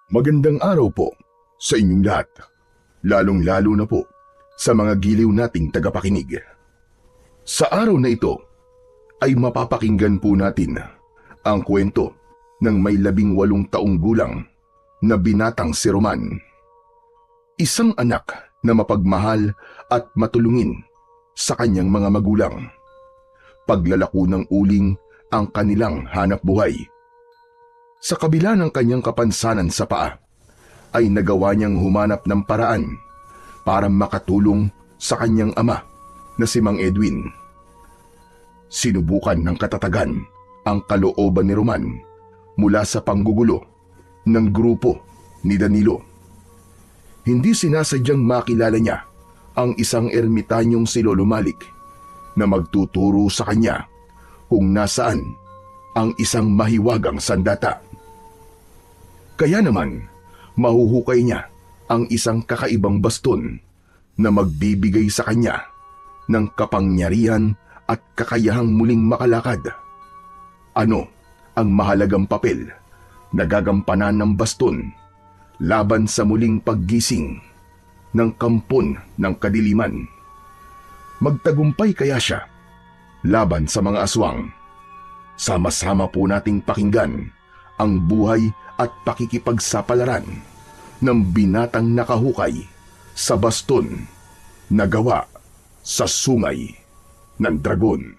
Magandang araw po sa inyong lahat, lalong-lalo na po sa mga giliw nating tagapakinig. Sa araw na ito ay mapapakinggan po natin ang kwento ng may 18 taong gulang na binatang si Roman. Isang anak na mapagmahal at matulungin sa kanyang mga magulang. Paglalako ng uling ang kanilang hanap buhay. Sa kabila ng kanyang kapansanan sa paa, ay nagawa niyang humanap ng paraan para makatulong sa kanyang ama na si Mang Edwin. Sinubukan ng katatagan ang kalooban ni Roman mula sa panggugulo ng grupo ni Danilo. Hindi sinasadyang makilala niya ang isang ermitanyong si Lolo Malik na magtuturo sa kanya kung nasaan ang isang mahiwagang sandata. Kaya naman, mahuhukay niya ang isang kakaibang baston na magbibigay sa kanya ng kapangyarihan at kakayahang muling makalakad. Ano ang mahalagang papel na gagampanan ng baston laban sa muling paggising ng kampon ng kadiliman? Magtagumpay kaya siya laban sa mga aswang? Sama-sama po nating pakinggan ang buhay at pakikipagsapalaran ng binatang nakahukay sa baston na gawa sa sungay ng dragon.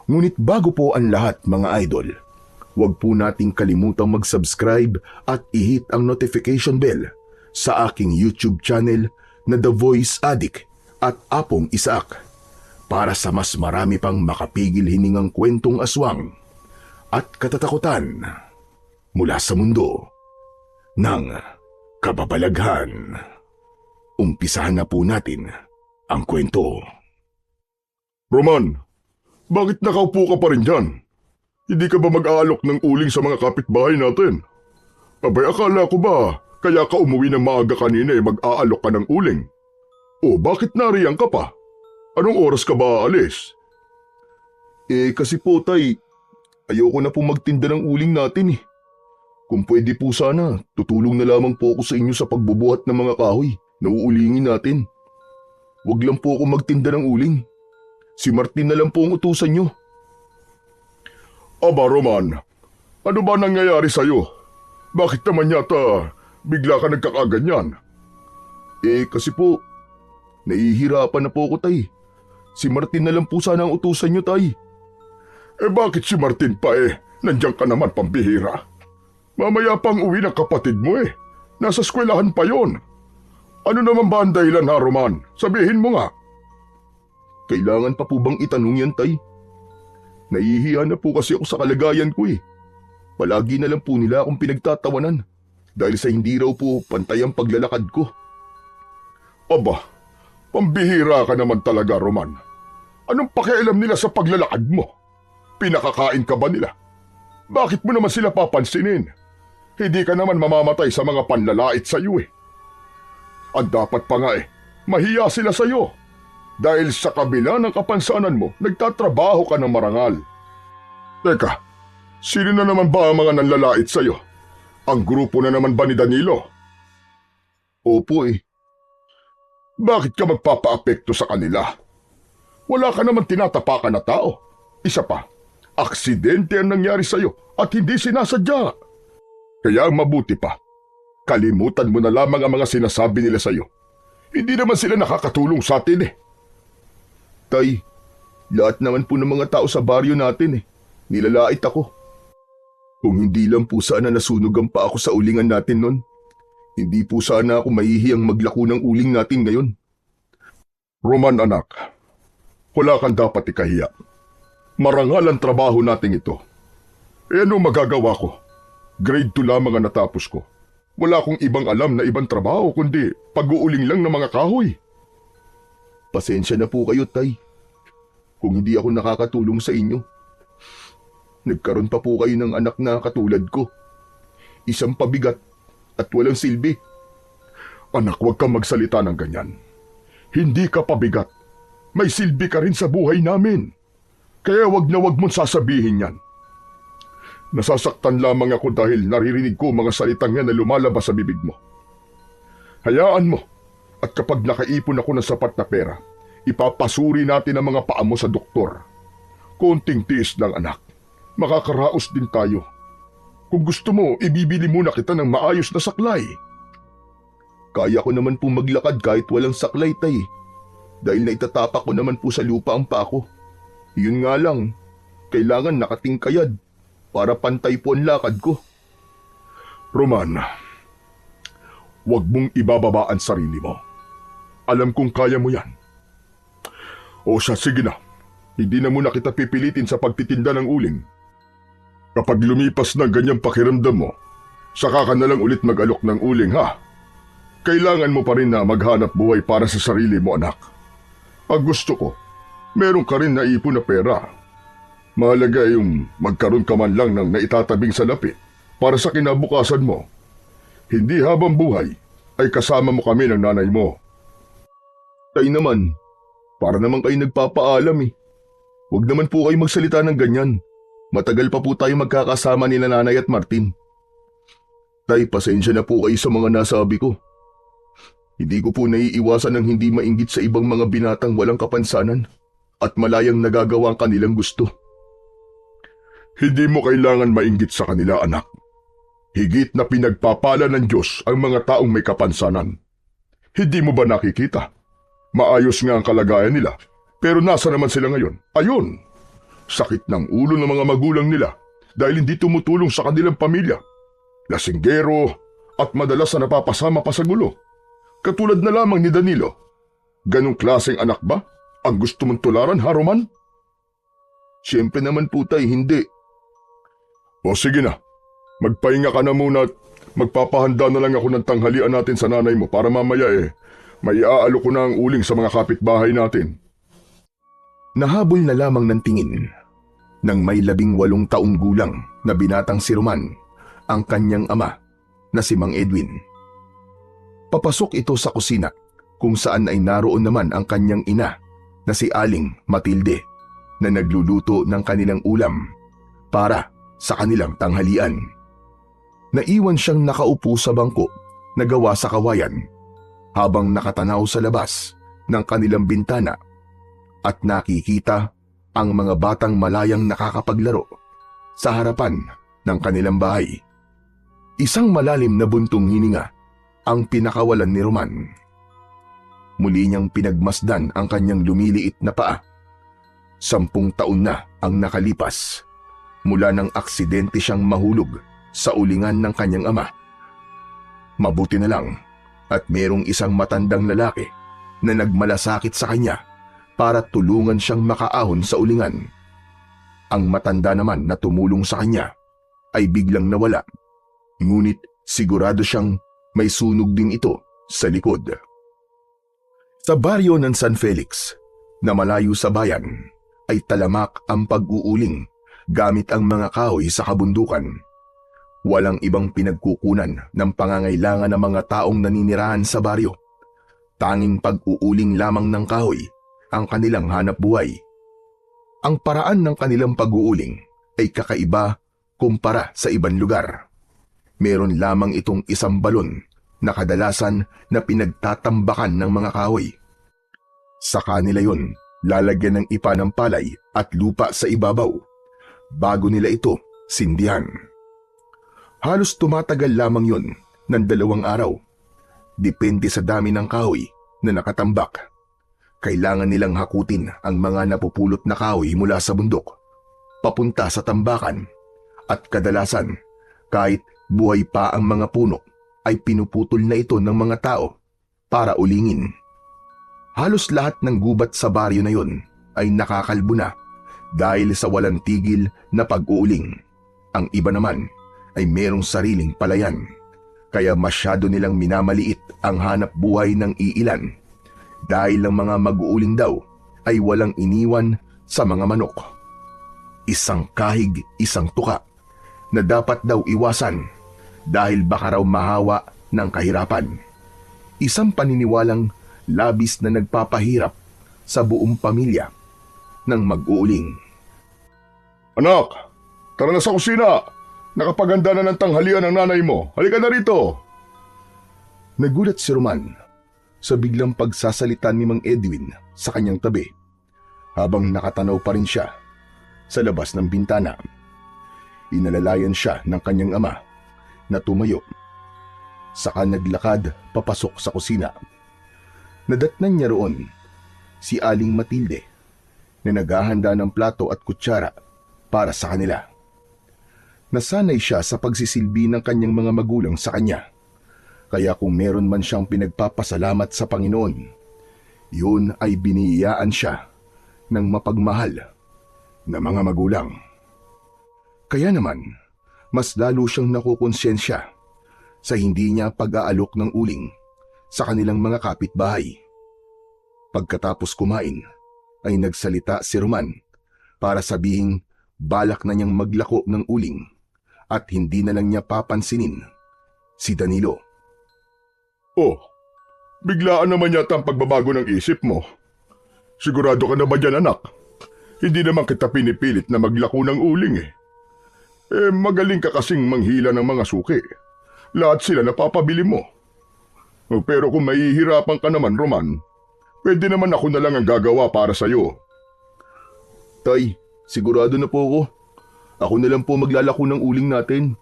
Ngunit bago po ang lahat, mga idol, huwag po nating kalimutang mag-subscribe at i-hit ang notification bell sa aking YouTube channel na The Voice Addict at Apong Isaac para sa mas marami pang makapigil hiningang kwentong aswang at katatakutan mula sa mundo ng kababalaghan. Umpisahan na po natin ang kwento. Roman, bakit nakaupo ka pa rin dyan? Hindi ka ba mag-aalok ng uling sa mga kapitbahay natin? Abay, akala ko ba kaya ka umuwi ng maaga kanina mag-aalok ka ng uling? O bakit nariyan ka pa? Anong oras ka ba aalis? Kasi po tay, ayoko na po magtinda ng uling natin eh. Kung pwede po sana, tutulong na lamang po ako sa inyo sa pagbubuhat ng mga kahoy na uulingin natin. Huwag lang po ako magtinda ng uling. Si Martin na lang po ang utusan nyo. Aba Roman, ano ba nangyayari sa'yo? Bakit naman yata bigla ka nagkakaganyan? Kasi po, nahihirapan na po ako tay. Si Martin na lang po sana ang utusan nyo tay. Bakit si Martin pa nandiyan ka naman pambihira? Mamaya pang uwi ng kapatid mo Nasa eskwelahan pa yon. Ano naman ba ang dahilan ha, Roman? Sabihin mo nga. Kailangan pa po bang itanong yan, tay? Nahihiya na po kasi ako sa kalagayan ko Palagi na lang po nila akong pinagtatawanan dahil sa hindi raw po pantay ang paglalakad ko. Aba, pambihira ka naman talaga, Roman. Anong pakialam nila sa paglalakad mo? Pinakakain ka ba nila? Bakit mo naman sila papansinin? Hindi ka naman mamamatay sa mga panlalait sa iyo At dapat pa nga mahiya sila sa iyo. Dahil sa kabila ng kapansanan mo, nagtatrabaho ka ng marangal. Teka, sino na naman ba ang mga nanlalait sa iyo? Ang grupo na naman ba ni Danilo? Opo Bakit ka magpapaapekto sa kanila? Wala ka naman tinatapakan na tao. Isa pa, aksidente ang nangyari sa iyo at hindi sinasadya. Kaya ang mabuti pa, kalimutan mo na lamang ang mga sinasabi nila sa iyo. Hindi naman sila nakakatulong sa atin Tay, lahat naman po ng mga tao sa baryo natin nilalait ako. Kung hindi lang po sana nasunog ang pa ako sa ulingan natin nun, hindi po sana ako mahihiyang maglako ng uling natin ngayon. Roman anak, wala kang dapat ikahiya. Marangal ang trabaho natin ito. Ano magagawa ko? Grade 2 lamang ang natapos ko. Wala akong ibang alam na ibang trabaho kundi pag-uuling lang ng mga kahoy. Pasensya na po kayo, tay. Kung hindi ako nakakatulong sa inyo. Nagkaroon pa po kayo ng anak na katulad ko. Isang pabigat at walang silbi. Anak, huwag kang magsalita ng ganyan. Hindi ka pabigat. May silbi ka rin sa buhay namin. Kaya wag na wag mong sasabihin yan. Nasasaktan lamang ako dahil naririnig ko mga salitang yan na lumalabas sa bibig mo. Hayaan mo, at kapag nakaipon ako ng sapat na pera, ipapasuri natin ang mga paa mo sa doktor. Konting tiis lang, anak. Makakaraos din tayo. Kung gusto mo, ibibili muna kita ng maayos na saklay. Kaya ko naman po maglakad kahit walang saklay, tay. Dahil naitatapak ko naman po sa lupa ang paa ko. Yun nga lang, kailangan nakatingkayad para pantay po ang lakad ko. Roman, huwag mong ibababa ang sarili mo. Alam kong kaya mo yan. O siya, sige na. Hindi na muna kita pipilitin sa pagtitinda ng uling. Kapag lumipas na ganyang pakiramdam mo, saka ka na lang ulit mag-alok ng uling, ha? Kailangan mo pa rin na maghanap buhay para sa sarili mo, anak. Pag gusto ko, meron ka rin naipon na pera. Mahalaga yung magkaroon ka man lang ng naitatabing salapi para sa kinabukasan mo. Hindi habang buhay ay kasama mo kami ng nanay mo. Tay naman, para naman kayo nagpapaalam eh. Huwag naman po kayo magsalita ng ganyan. Matagal pa po tayo magkakasama nila nanay at Martin. Tay, pasensya na po kayo sa mga nasabi ko. Hindi ko po naiiwasan ng hindi mainggit sa ibang mga binatang walang kapansanan at malayang nagagawa ang kanilang gusto. Hindi mo kailangan mainggit sa kanila, anak. Higit na pinagpapala ng Diyos ang mga taong may kapansanan. Hindi mo ba nakikita? Maayos nga ang kalagayan nila, pero nasa naman sila ngayon? Ayun! Sakit ng ulo ng mga magulang nila dahil hindi tumutulong sa kanilang pamilya. Lasinggero at madalas na napapasama pa sa gulo. Katulad na lamang ni Danilo. Ganong klaseng anak ba ang gusto mong tularan, ha, Roman? Siyempre naman po, tay, hindi. O sige na, magpahinga ka na muna at magpapahanda na lang ako ng tanghalian natin sa nanay mo para mamaya may aalo ko na ang uling sa mga kapitbahay natin. Nahabol na lamang ng tingin nang may 18 taong gulang na binatang si Roman ang kanyang ama na si Mang Edwin. Papasok ito sa kusina kung saan ay naroon naman ang kanyang ina na si Aling Matilde na nagluluto ng kanilang ulam para sa kanilang tanghalian. Naiwan siyang nakaupo sa bangko na gawa sa kawayan habang nakatanaw sa labas ng kanilang bintana at nakikita ang mga batang malayang nakakapaglaro sa harapan ng kanilang bahay. Isang malalim na buntong hininga ang pinakawalan ni Roman. Muli niyang pinagmasdan ang kanyang lumiliit na paa. 10 taon na ang nakalipas mula nang aksidente siyang mahulog sa ulingan ng kanyang ama. Mabuti na lang at merong isang matandang lalaki na nagmalasakit sa kanya para tulungan siyang makaahon sa ulingan. Ang matanda naman na tumulong sa kanya ay biglang nawala, ngunit sigurado siyang may sunog din ito sa likod. Sa baryo ng San Felix, na malayo sa bayan, ay talamak ang pag-uuling gamit ang mga kahoy sa kabundukan. Walang ibang pinagkukunan ng pangangailangan ng mga taong naninirahan sa baryo. Tanging pag-uuling lamang ng kahoy ang kanilang hanap buhay. Ang paraan ng kanilang pag-uuling ay kakaiba kumpara sa ibang lugar. Meron lamang itong isang balon na kadalasan na pinagtatambakan ng mga kahoy. Sa kanila yon, lalagyan ng ipa ng palay at lupa sa ibabaw bago nila ito sindihan. Halos tumatagal lamang yon ng 2 araw. Depende sa dami ng kahoy na nakatambak. Kailangan nilang hakutin ang mga napupulot na kahoy mula sa bundok, papunta sa tambakan, at kadalasan, kahit buhay pa ang mga puno, ay pinuputol na ito ng mga tao para ulingin. Halos lahat ng gubat sa baryo na yon ay nakakalbo na dahil sa walang tigil na pag-uuling. Ang iba naman ay merong sariling palayan, kaya masyado nilang minamaliit ang hanap buhay ng iilan. Dahil ang mga mag-uuling daw ay walang iniwan sa mga manok. Isang kahig, isang tuka na dapat daw iwasan dahil baka raw mahawa ng kahirapan. Isang paniniwalang labis na nagpapahirap sa buong pamilya ng mag-uuling. Anak, tara na sa kusina. Nakapaganda na ng tanghalian ng nanay mo. Halika na rito. Nagulat si Roman sa biglang pagsasalita ni Mang Edwin sa kanyang tabi habang nakatanaw pa rin siya sa labas ng bintana. Inalalayan siya ng kanyang ama na tumayo. Saka naglakad papasok sa kusina. Nadatnan niya roon si Aling Matilde na naghahanda ng plato at kutsara para sa kanila. Nasanay siya sa pagsisilbi ng kanyang mga magulang sa kanya. Kaya kung meron man siyang pinagpapasalamat sa Panginoon, yun ay biniyayaan siya ng mapagmahal na mga magulang. Kaya naman, mas lalo siyang nakukonsensya sa hindi niya pag-aalok ng uling sa kanilang mga kapitbahay. Pagkatapos kumain, ay nagsalita si Roman para sabihing balak na niyang maglako ng uling at hindi na lang niya papansinin si Danilo. Oh, biglaan naman yata ang pagbabago ng isip mo. Sigurado ka na ba dyan, anak? Hindi naman kita pinipilit na maglako ng uling eh. Magaling ka kasing manghila ng mga suki. Lahat sila napapabili mo. Pero kung mahihirapan ka naman, Roman, pwede naman ako na lang ang gagawa para sa'yo. Tay, sigurado na po ako. Ako na lang po maglalako ng uling natin.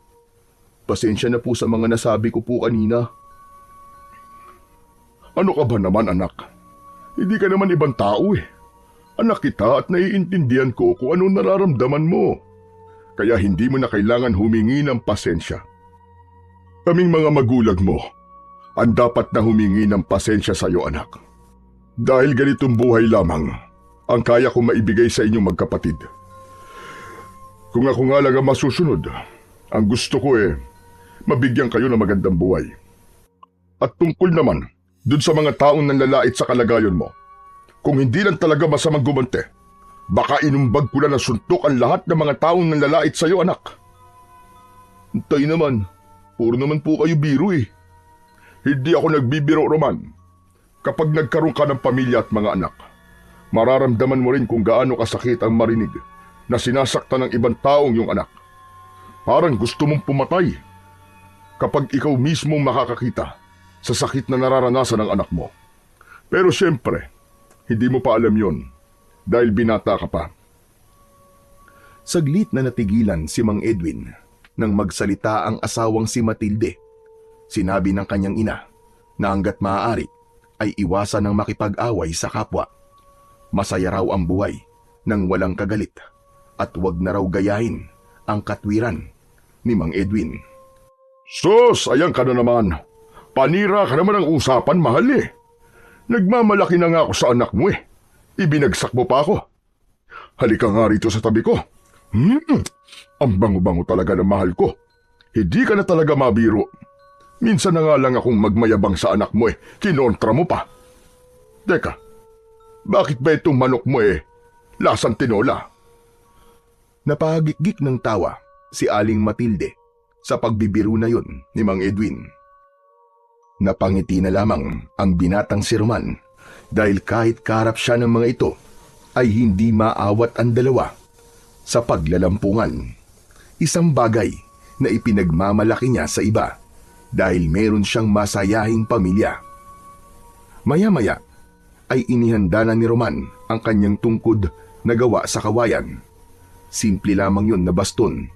Pasensya na po sa mga nasabi ko po kanina. Ano ka ba naman, anak? Hindi ka naman ibang tao eh. Anak kita at naiintindihan ko kung anong nararamdaman mo. Kaya hindi mo na kailangan humingi ng pasensya. Kaming mga magulang mo, ang dapat na humingi ng pasensya sa iyo, anak. Dahil ganitong buhay lamang ang kaya kong maibigay sa inyong magkapatid. Kung ako nga lang ang masusunod, ang gusto ko mabigyan kayo ng magandang buhay. At tungkol naman dun sa mga taong nanlalait sa kalagayan mo, kung hindi lang talaga masamang gumante, baka inumbag ko na ng suntok ang lahat ng mga taong nanlalait sa iyo, anak. Tay naman, puro naman po kayo biro eh. Hindi ako nagbibiro, Roman. Kapag nagkaroon ka ng pamilya at mga anak, mararamdaman mo rin kung gaano kasakit ang marinig na sinasaktan ng ibang taong yung anak. Parang gusto mong pumatay kapag ikaw mismo makakakita sa sakit na nararanasan ng anak mo. Pero siyempre, hindi mo pa alam yon dahil binata ka pa. Saglit na natigilan si Mang Edwin nang magsalita ang asawang si Matilde. Sinabi ng kanyang ina na hanggat maaari ay iwasan ng makipag-away sa kapwa. Masaya raw ang buhay nang walang kagalit at wag na raw gayahin ang katwiran ni Mang Edwin. Sus, ayan ka na naman. Panira ka naman ang usapan, mahal eh. Nagmamalaki na nga ako sa anak mo eh. Ibinagsak mo pa ako. Halika nga rito sa tabi ko. Ang bango-bango talaga ng mahal ko. Hindi ka na talaga mabiro. Minsan na nga lang akong magmayabang sa anak mo eh. Kinontra mo pa. Teka, bakit ba itong manok mo lasang tinola? Napahagikgik ng tawa si Aling Matilde sa pagbibiro na yun ni Mang Edwin. Napangiti na lamang ang binatang si Roman dahil kahit kaharap siya ng mga ito ay hindi maawat ang dalawa sa paglalampungan. Isang bagay na ipinagmamalaki niya sa iba dahil meron siyang masayahing pamilya. Maya-maya ay inihanda na ni Roman ang kanyang tungkod na gawa sa kawayan. Simple lamang yun na baston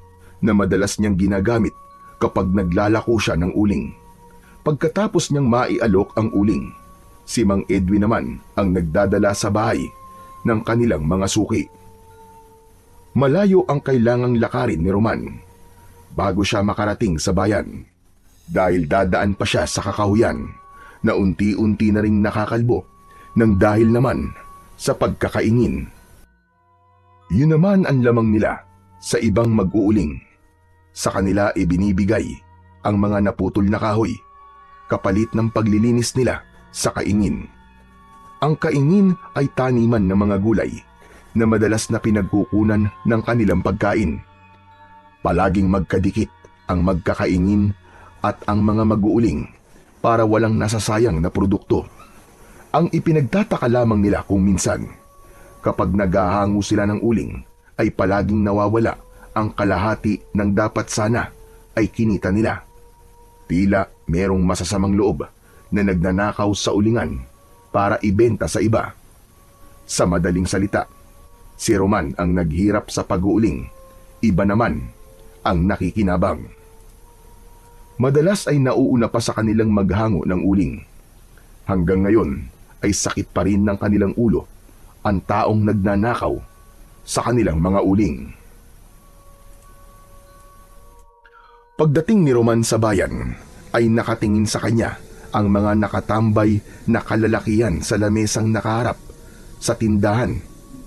na madalas niyang ginagamit kapag naglalako siya ng uling. Pagkatapos niyang maialok ang uling, si Mang Edwin naman ang nagdadala sa bahay ng kanilang mga suki. Malayo ang kailangang lakarin ni Roman bago siya makarating sa bayan dahil dadaan pa siya sa kakahuyan na unti-unti na ring nakakalbo ng dahil naman sa pagkakaingin. Yun naman ang lamang nila sa ibang mag-uuling. Sa kanila ibinibigay ang mga naputol na kahoy kapalit ng paglilinis nila sa kaingin. Ang kaingin ay taniman ng mga gulay na madalas na pinagkukunan ng kanilang pagkain. Palaging magkadikit ang magkakaingin at ang mga mag-uuling para walang nasasayang na produkto. Ang ipinagtataka lamang nila kung minsan, kapag naghahango sila ng uling, ay palaging nawawala ang kalahati ng dapat sana ay kinita nila. Tila merong masasamang loob na nagnanakaw sa ulingan para ibenta sa iba. Sa madaling salita, si Roman ang naghirap sa pag-uuling, iba naman ang nakikinabang. Madalas ay nauuna pa sa kanilang maghango ng uling. Hanggang ngayon ay sakit pa rin ng kanilang ulo ang taong nagnanakaw sa kanilang mga uling. Pagdating ni Roman sa bayan, ay nakatingin sa kanya ang mga nakatambay na kalalakihan sa lamesang nakaharap sa tindahan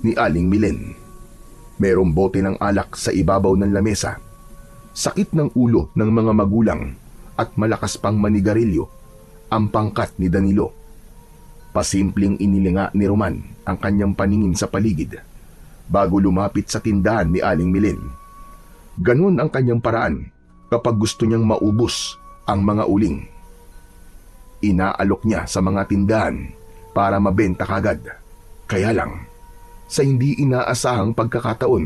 ni Aling Milen. Merong bote ng alak sa ibabaw ng lamesa, sakit ng ulo ng mga magulang at malakas pang manigarilyo ang pangkat ni Danilo. Pasimpleng inilinga ni Roman ang kanyang paningin sa paligid bago lumapit sa tindahan ni Aling Milen. Ganun ang kanyang paraan kapag gusto niyang maubos ang mga uling. Inaalok niya sa mga tindahan para mabenta kagad. Kaya lang, sa hindi inaasahang pagkakataon,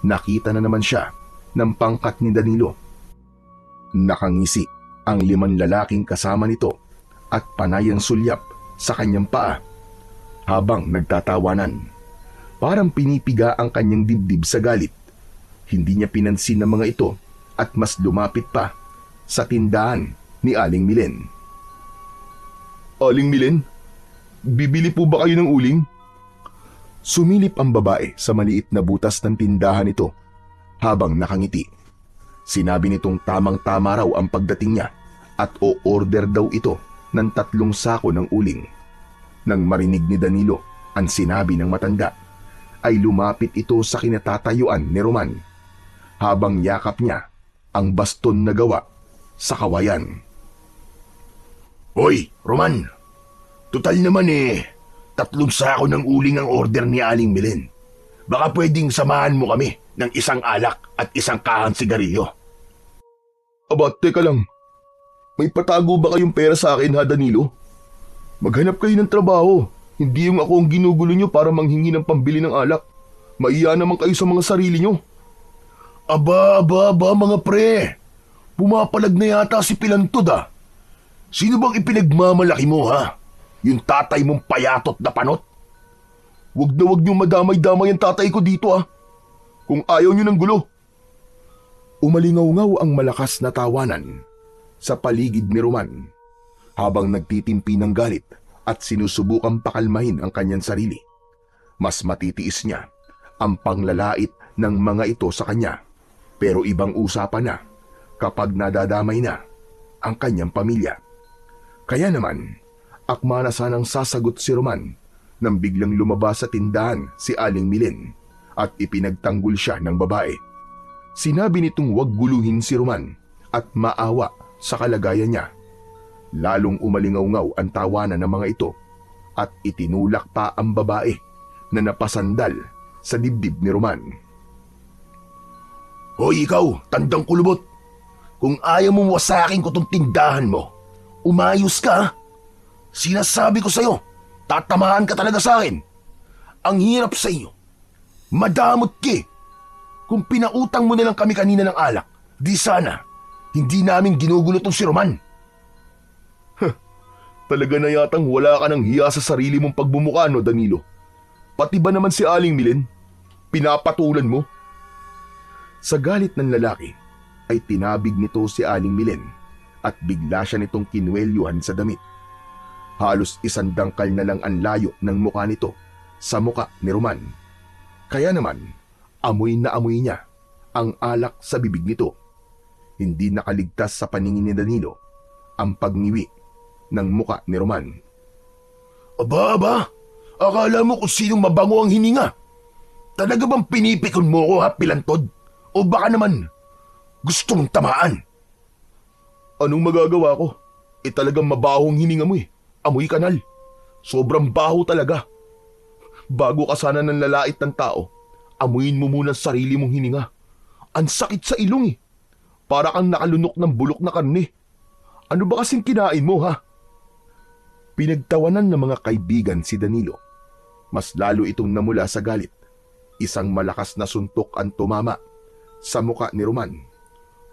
nakita na naman siya ng pangkat ni Danilo. Nakangisi ang 5 lalaking kasama nito at panayang sulyap sa kanyang paa habang nagtatawanan. Parang pinipiga ang kanyang dibdib sa galit. Hindi niya pinansin ang mga ito at mas lumapit pa sa tindahan ni Aling Milen. Aling Milen, bibili po ba kayo ng uling? Sumilip ang babae sa maliit na butas ng tindahan nito habang nakangiti. Sinabi nitong tamang-tama raw ang pagdating niya at o-order daw ito ng 3 sako ng uling. Nang marinig ni Danilo ang sinabi ng matanda, ay lumapit ito sa kinatatayuan ni Roman habang yakap niya ang baston na gawa sa kawayan. Hoy, Roman! Tutal naman 3 sako ng uling ang order ni Aling Milen. Baka pwedeng samahan mo kami ng 1 alak at 1 kahang sigarilyo. Aba, teka lang. May patago ba kayong pera sa akin, ha, Danilo? Maghanap kayo ng trabaho. Hindi yung ako ang ginugulo nyo para manghingi ng pambili ng alak. Maiya naman kayo sa mga sarili nyo. Aba, mga pre. Pumapalag na yata si Pilantod Sino bang ipinagmamalaki mo ha? Yung tatay mong payatot na panot? Wag niyong madamay-damay ang tatay ko dito kung ayaw nyo ng gulo. Umalingaw-ngaw ang malakas na tawanan sa paligid ni Roman habang nagtitimpi ng galit at sinusubukang pakalmahin ang kanyang sarili. Mas matitiis niya ang panglalait ng mga ito sa kanya, pero ibang usapan na kapag nadadamay na ang kanyang pamilya. Kaya naman, akma na sanang sasagot si Roman nang biglang lumabas sa tindahan si Aling Milen at ipinagtanggol siya ng babae. Sinabi nitong huwag guluhin si Roman at maawa sa kalagayan niya. Lalong umalingaw-ngaw ang tawanan ng mga ito at itinulak pa ang babae na napasandal sa dibdib ni Roman. Hoy ikaw, tandang kulubot! Kung ayaw mong wasakin ko tong tindahan mo, umayos ka. Sinasabi ko sa'yo, tatamaan ka talaga sa akin. Ang hirap sa iyo. Madamot ki. Kung pinautang mo na lang kami kanina ng alak, di sana, hindi namin ginugulo tong si Roman. Talaga na yatang wala ka ng hiya sa sarili mong pagbumuka, no, Danilo? Pati ba naman si Aling Milen? Pinapatulan mo? Sa galit ng lalaki, ay tinabig nito si Aling Milen at bigla siya nitong kinwelyuhan sa damit. Halos 1 dangkal na lang ang layo ng mukha nito sa mukha ni Roman. Kaya naman, amoy na amoy niya ang alak sa bibig nito. Hindi nakaligtas sa paningin ni Danilo ang pagniwi ng mukha ni Roman. Aba, akala mo kung sinong mabango ang hininga? Talaga bang pinipikon mo ko ha, Pilantod? O baka naman, gusto mong tamaan? Anong magagawa ko? Talagang mabahong hininga mo Amoy kanal. Sobrang baho talaga. Bago ka sana ng lalait ng tao, amuyin mo muna sarili mong hininga. Ang sakit sa ilong Para kang nakalunok ng bulok na karne. Ano ba kasing kinain mo ha? Pinagtawanan ng mga kaibigan si Danilo. Mas lalo itong namula sa galit. Isang malakas na suntok ang tumama sa muka ni Roman.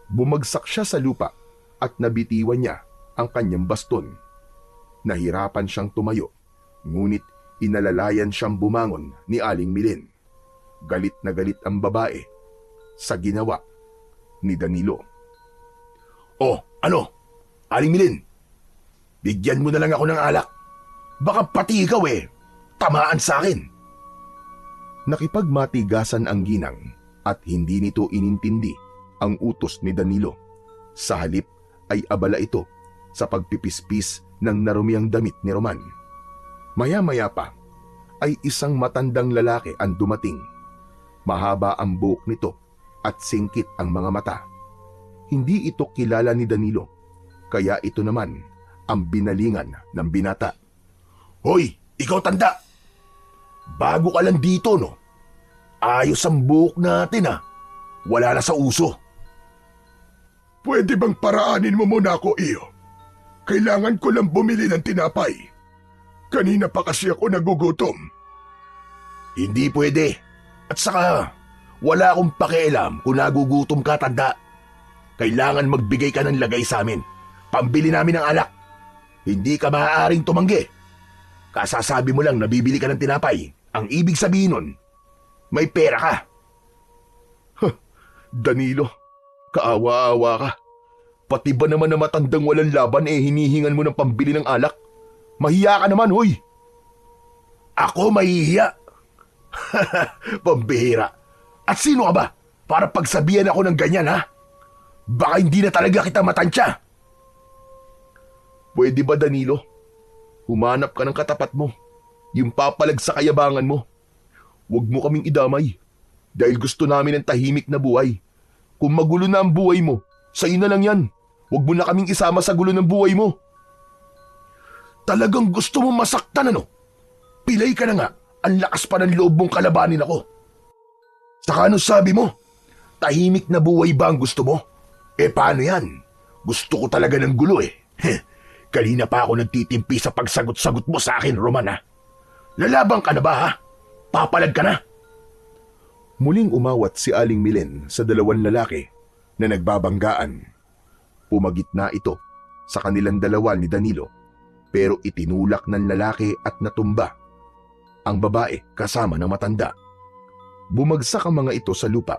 Bumagsak siya sa lupa at nabitiwan niya ang kanyang baston. Nahirapan siyang tumayo, ngunit inalalayan siyang bumangon ni Aling Milin. Galit na galit ang babae sa ginawa ni Danilo. "Oh, ano? Aling Milin, bigyan mo na lang ako ng alak. Baka pati ikaw tamaan sa akin." Nakipagmatigasan ang ginang at hindi nito inintindi ang utos ni Danilo. Sa halip ay abala ito sa pagpipispis ng narumiang damit ni Roman. Maya-maya pa ay isang matandang lalaki ang dumating. Mahaba ang buhok nito at singkit ang mga mata. Hindi ito kilala ni Danilo, kaya ito naman ang binalingan ng binata. "Hoy, ikaw tanda! Bago ka lang dito, no? Ayos ang buhok natin, Wala na sa uso." Pwede bang paraanin mo muna ako, iyo? Kailangan ko lang bumili ng tinapay. Kanina pa kasi ako nagugutom. "Hindi pwede. At saka, wala akong pakialam kung nagugutom ka, tanda. Kailangan magbigay ka ng lagay sa amin. Pambili namin ng alak. Hindi ka maaaring tumanggi. Kasasabi mo lang na bibili ka ng tinapay. Ang ibig sabihin nun, may pera ka." "Danilo, kaawa-awa ka. Pati ba naman na matandang walang laban hinihingan mo ng pambili ng alak? Mahiya ka naman, hoy!" "Ako mahihiya? Pambihira. At sino ka ba para pagsabihan ako ng ganyan, ha? Baka hindi na talaga kita matansya." "Pwede ba, Danilo? Humanap ka ng katapat mo, yung papalag sa kayabangan mo. Huwag mo kaming idamay, dahil gusto namin ng tahimik na buhay. Kung magulo na ang buhay mo, sa'yo na lang yan. Huwag mo na kaming isama sa gulo ng buhay mo." "Talagang gusto mo masaktan, ano? Pilay ka na nga. Ang lakas pa ng loob mong kalabanin ako. Saka ano sabi mo? Tahimik na buhay ba ang gusto mo? Paano yan? Gusto ko talaga ng gulo Kanina pa ako nagtitimpi sa pagsagot-sagot mo sa akin, Roman, ha? Lalabang ka na ba, ha? Papalag ka na?" Muling umawat si Aling Milin sa dalawang lalaki na nagbabanggaan. Pumagitna ito sa kanilang dalawa ni Danilo, pero itinulak ng lalaki at natumba ang babae kasama ng matanda. Bumagsak ang mga ito sa lupa.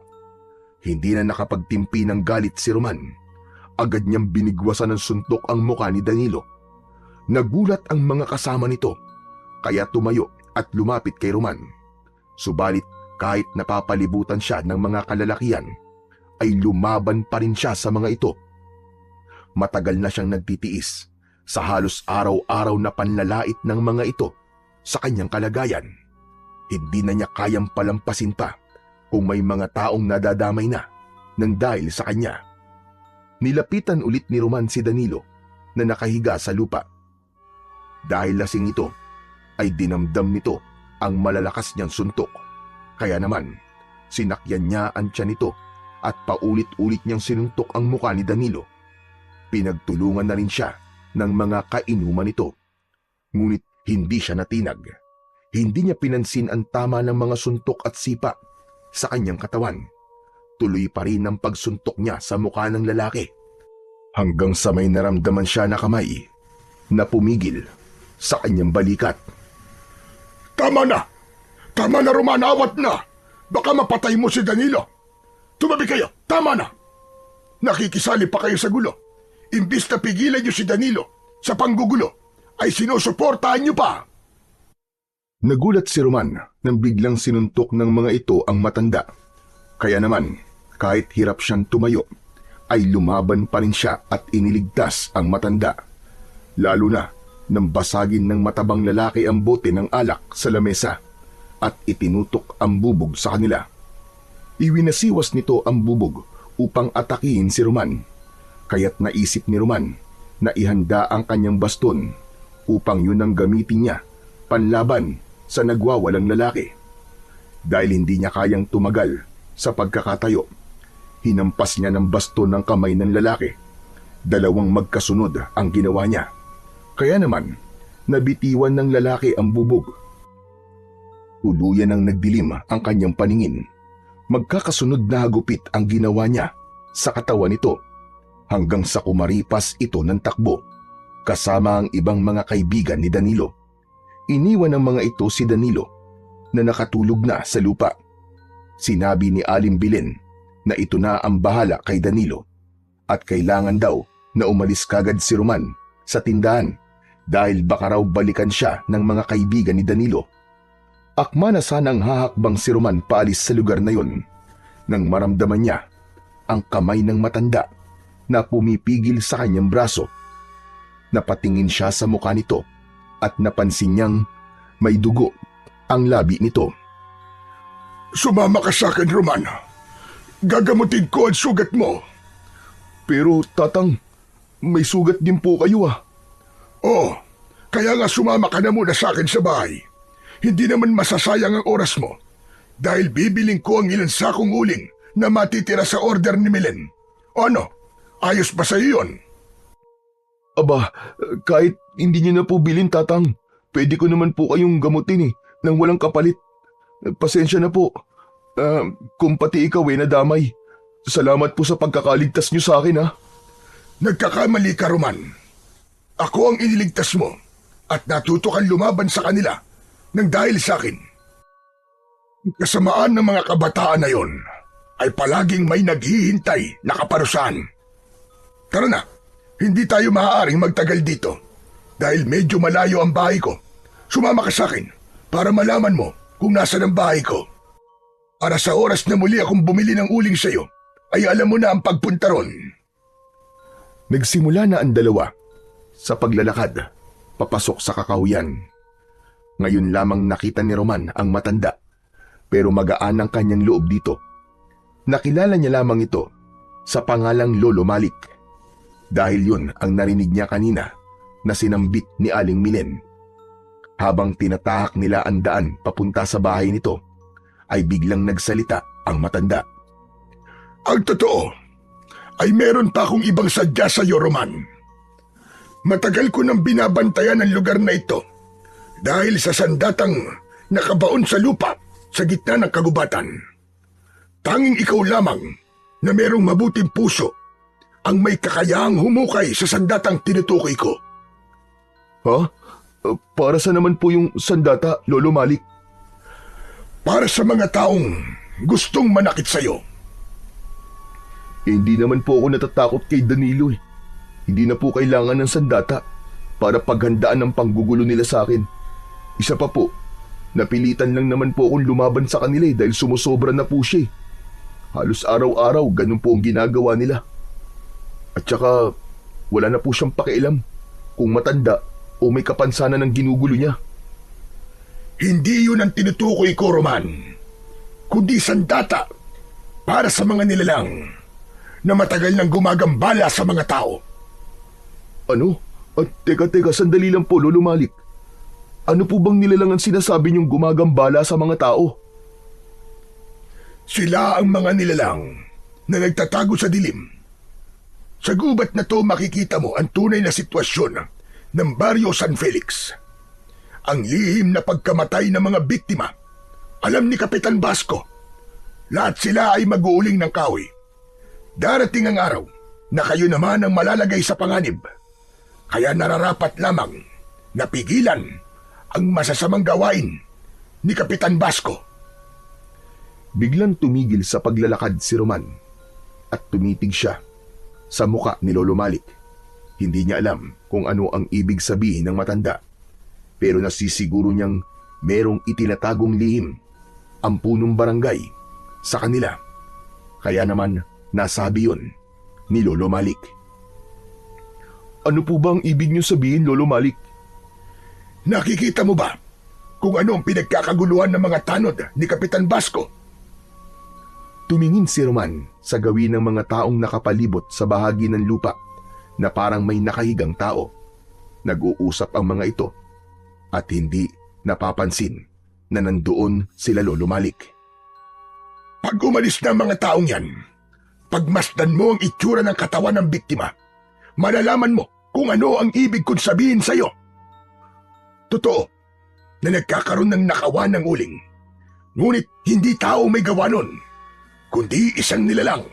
Hindi na nakapagtimpi ng galit si Roman. Agad niyang binigwasan ng suntok ang muka ni Danilo. Nagulat ang mga kasama nito, kaya tumayo at lumapit kay Roman. Subalit kahit napapalibutan siya ng mga kalalakihan, ay lumaban pa rin siya sa mga ito. Matagal na siyang nagtitiis sa halos araw-araw na panlalait ng mga ito sa kanyang kalagayan. Hindi na niya kayang palampasin pa kung may mga taong nadadamay na nang dahil sa kanya. Nilapitan ulit ni Roman si Danilo na nakahiga sa lupa. Dahil lasing ito, ay dinamdam nito ang malalakas niyang suntok. Kaya naman, sinakyan niya ang tiyan nito at paulit-ulit niyang sinuntok ang mukha ni Danilo. Pinagtulungan na rin siya ng mga kainuman nito. Ngunit hindi siya natinag. Hindi niya pinansin ang tama ng mga suntok at sipa sa kanyang katawan. Tuloy pa rin ang pagsuntok niya sa mukha ng lalaki. Hanggang sa may naramdaman siya na kamay na pumigil sa kanyang balikat. "Tama na! Tama na, Roman! Awat na! Baka mapatay mo si Danilo! Tumabi kayo! Tama na! Nakikisali pa kayo sa gulo. Imbis na pigilan niyo si Danilo sa panggugulo, ay sinusuportahan niyo pa!" Nagulat si Roman nang biglang sinuntok ng mga ito ang matanda. Kaya naman, kahit hirap siyang tumayo, ay lumaban pa rin siya at iniligtas ang matanda. Lalo na nang basagin ng matabang lalaki ang bote ng alak sa lamesa at itinutok ang bubog sa kanila. Iwinasiwas nito ang bubog upang atakihin si Roman. Kaya't naisip ni Roman na ihanda ang kanyang baston upang yun ang gamitin niya panlaban sa nagwawalang lalaki. Dahil hindi niya kayang tumagal sa pagkakatayo, hinampas niya ng baston ng kamay ng lalaki. Dalawang magkasunod ang ginawa niya. Kaya naman, nabitiwan ng lalaki ang bubog. Tuluyan ang nagdilim ang kanyang paningin. Magkakasunod na hagupit ang ginawa niya sa katawan nito hanggang sa kumaripas ito ng takbo kasama ang ibang mga kaibigan ni Danilo. Iniwan ng mga ito si Danilo na nakatulog na sa lupa. Sinabi ni Aling Belen na ito na ang bahala kay Danilo at kailangan daw na umalis kagad si Roman sa tindahan dahil baka raw balikan siya ng mga kaibigan ni Danilo. Akma na sanang hahakbang si Roman paalis sa lugar na yon nang maramdaman niya ang kamay ng matanda na pumipigil sa kanyang braso. Napatingin siya sa mukha nito at napansin niyang may dugo ang labi nito. Sumama ka sa akin, Roman. Gagamutin ko ang sugat mo. Pero tatang, may sugat din po kayo ah. Oo, kaya nga sumama ka na muna sa akin sa bahay. Hindi naman masasayang ang oras mo dahil bibiling ko ang ilang sakong uling na matitira sa order ni Milen. O ano, ayos ba sa iyo yun? Aba, kahit hindi niyo na po bilin tatang, pwede ko naman po kayong gamutin nang walang kapalit. Pasensya na po. Kung pati ikaw nadamay. Salamat po sa pagkakaligtas niyo sa akin ha. Nagkakamali ka, Roman. Ako ang iniligtas mo at natuto kang lumaban sa kanila nang dahil sa akin. Kasamaan ng mga kabataan na yon ay palaging may naghihintay na kaparusahan. Tara na, hindi tayo maaaring magtagal dito dahil medyo malayo ang bahay ko. Sumama ka sa akin para malaman mo kung nasaan ang bahay ko. Para sa oras na muli akong bumili ng uling sa iyo, ay alam mo na ang pagpunta ron. Nagsimula na ang dalawa sa paglalakad papasok sa kakahuyan. Ngayon lamang nakita ni Roman ang matanda pero magaan ang kanyang loob dito. Nakilala niya lamang ito sa pangalang Lolo Malik dahil yun ang narinig niya kanina na sinambit ni Aling Milen. Habang tinatahak nila ang daan papunta sa bahay nito ay biglang nagsalita ang matanda. Ang totoo ay meron pa akong ibang sadya sa iyo, Roman. Matagal ko nang binabantayan ang lugar na ito dahil sa sandatang nakabaon sa lupa sa gitna ng kagubatan. Tanging ikaw lamang na merong mabuting puso ang may kakayahang humukay sa sandatang tinutukoy ko. Ha? Para sa naman po yung sandata, Lolo Malik? Para sa mga taong gustong manakit sa'yo. Hindi naman po ako natatakot kay Danilo Hindi na po kailangan ng sandata para paghandaan ang panggugulo nila sa akin. Isa pa po, napilitan lang naman po akong lumaban sa kanila dahil sumusobra na po siya. Halos araw-araw ganun po ang ginagawa nila. At saka wala na po siyang pakialam kung matanda o may kapansanan ng ginugulo niya. Hindi yun ang tinutukoy ko, Roman, kundi sandata para sa mga nilalang na matagal nang gumagambala sa mga tao. Ano? At teka, sandali lang po, Lolo Malik. Ano po bang nilalang ang sinasabi niyong gumagambala sa mga tao? Sila ang mga nilalang na nagtatago sa dilim. Sa gubat na to makikita mo ang tunay na sitwasyon ng Barrio San Felix. Ang lihim na pagkamatay ng mga biktima. Alam ni Kapitan Basco, lahat sila ay mag-uuling ng kahoy. Darating ang araw na kayo naman ang malalagay sa panganib. Kaya nararapat lamang na pigilan ang masasamang gawain ni Kapitan Basco. Biglang tumigil sa paglalakad si Roman at tumitig siya sa muka ni Lolo Malik. Hindi niya alam kung ano ang ibig sabihin ng matanda, pero nasisiguro niyang merong itinatagong lihim ang punong barangay sa kanila. Kaya naman nasabi yun ni Lolo Malik. Ano po ba ang ibig niyo sabihin, Lolo Malik? Nakikita mo ba kung ano ang pinagkakaguluhan ng mga tanod ni Kapitan Basco? Tumingin si Roman sa gawin ng mga taong nakapalibot sa bahagi ng lupa na parang may nakahigang tao. Nag-uusap ang mga ito at hindi napapansin na nandoon sila Lolo Malik. Pag umalis na ang mga taong yan, pagmasdan mo ang itsura ng katawan ng biktima, malalaman mo kung ano ang ibig kong sabihin sa iyo. Totoo na nagkakaroon ng nakawan ng uling, ngunit hindi tao may gawa nun. kundi isang nilalang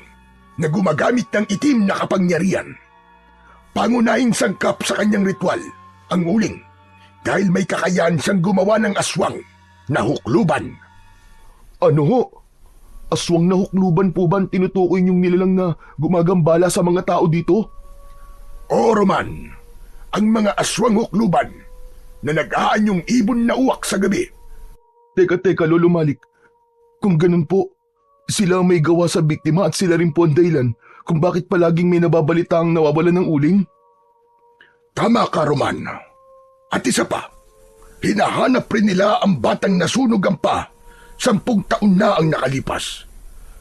na gumagamit ng itim na kapangyarihan. Pangunahing sangkap sa kanyang ritual ang uling dahil may kakayahan siyang gumawa ng aswang na hukluban. Ano ho? Aswang na hukluban po ba ang tinutukoy niyong nilalang na gumagambala sa mga tao dito? Oo, Roman. Ang mga aswang hukluban na nag-aanyong ibon na uwak sa gabi. Teka, Lolo Malik. Kung ganun po, sila ang may gawa sa biktima at sila rin po ang dahilan kung bakit palaging may nababalita ang nawawalan ng uling? Tama ka, Roman. At isa pa, hinahanap rin nila ang batang nasunog ang paa 10 taon na ang nakalipas.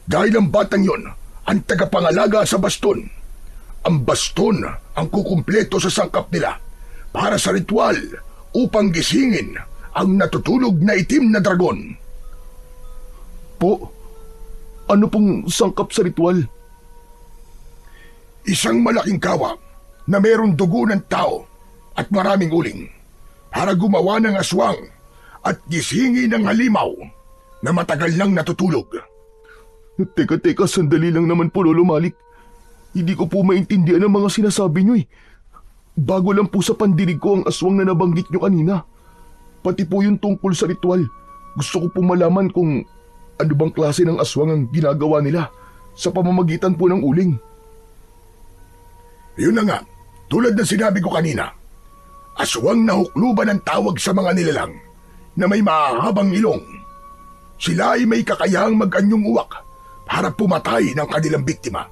Dahil ang batang yon ang tagapangalaga sa baston. Ang baston ang kukumpleto sa sangkap nila para sa ritual upang gisingin ang natutulog na itim na dragon. Po, ano pong sangkap sa ritual? Isang malaking kawak na mayroong dugo ng tao at maraming uling para gumawa ng aswang at gisingin ang halimaw na matagal nang natutulog. Teka, sandali lang naman po, Lolo Malik. Hindi ko po maintindihan ang mga sinasabi niyo eh. Bago lang po sa pandinig ko ang aswang na nabanggit niyo kanina. Pati po yung tungkol sa ritual. Gusto ko po malaman kung ano bang klase ng aswang ang ginagawa nila sa pamamagitan po ng uling. Yun na nga, tulad ng sinabi ko kanina, aswang na hukluban ang tawag sa mga nilalang na may mahahabang ilong. Sila ay may kakayahang mag-anyong uwak para pumatay ng kanilang biktima.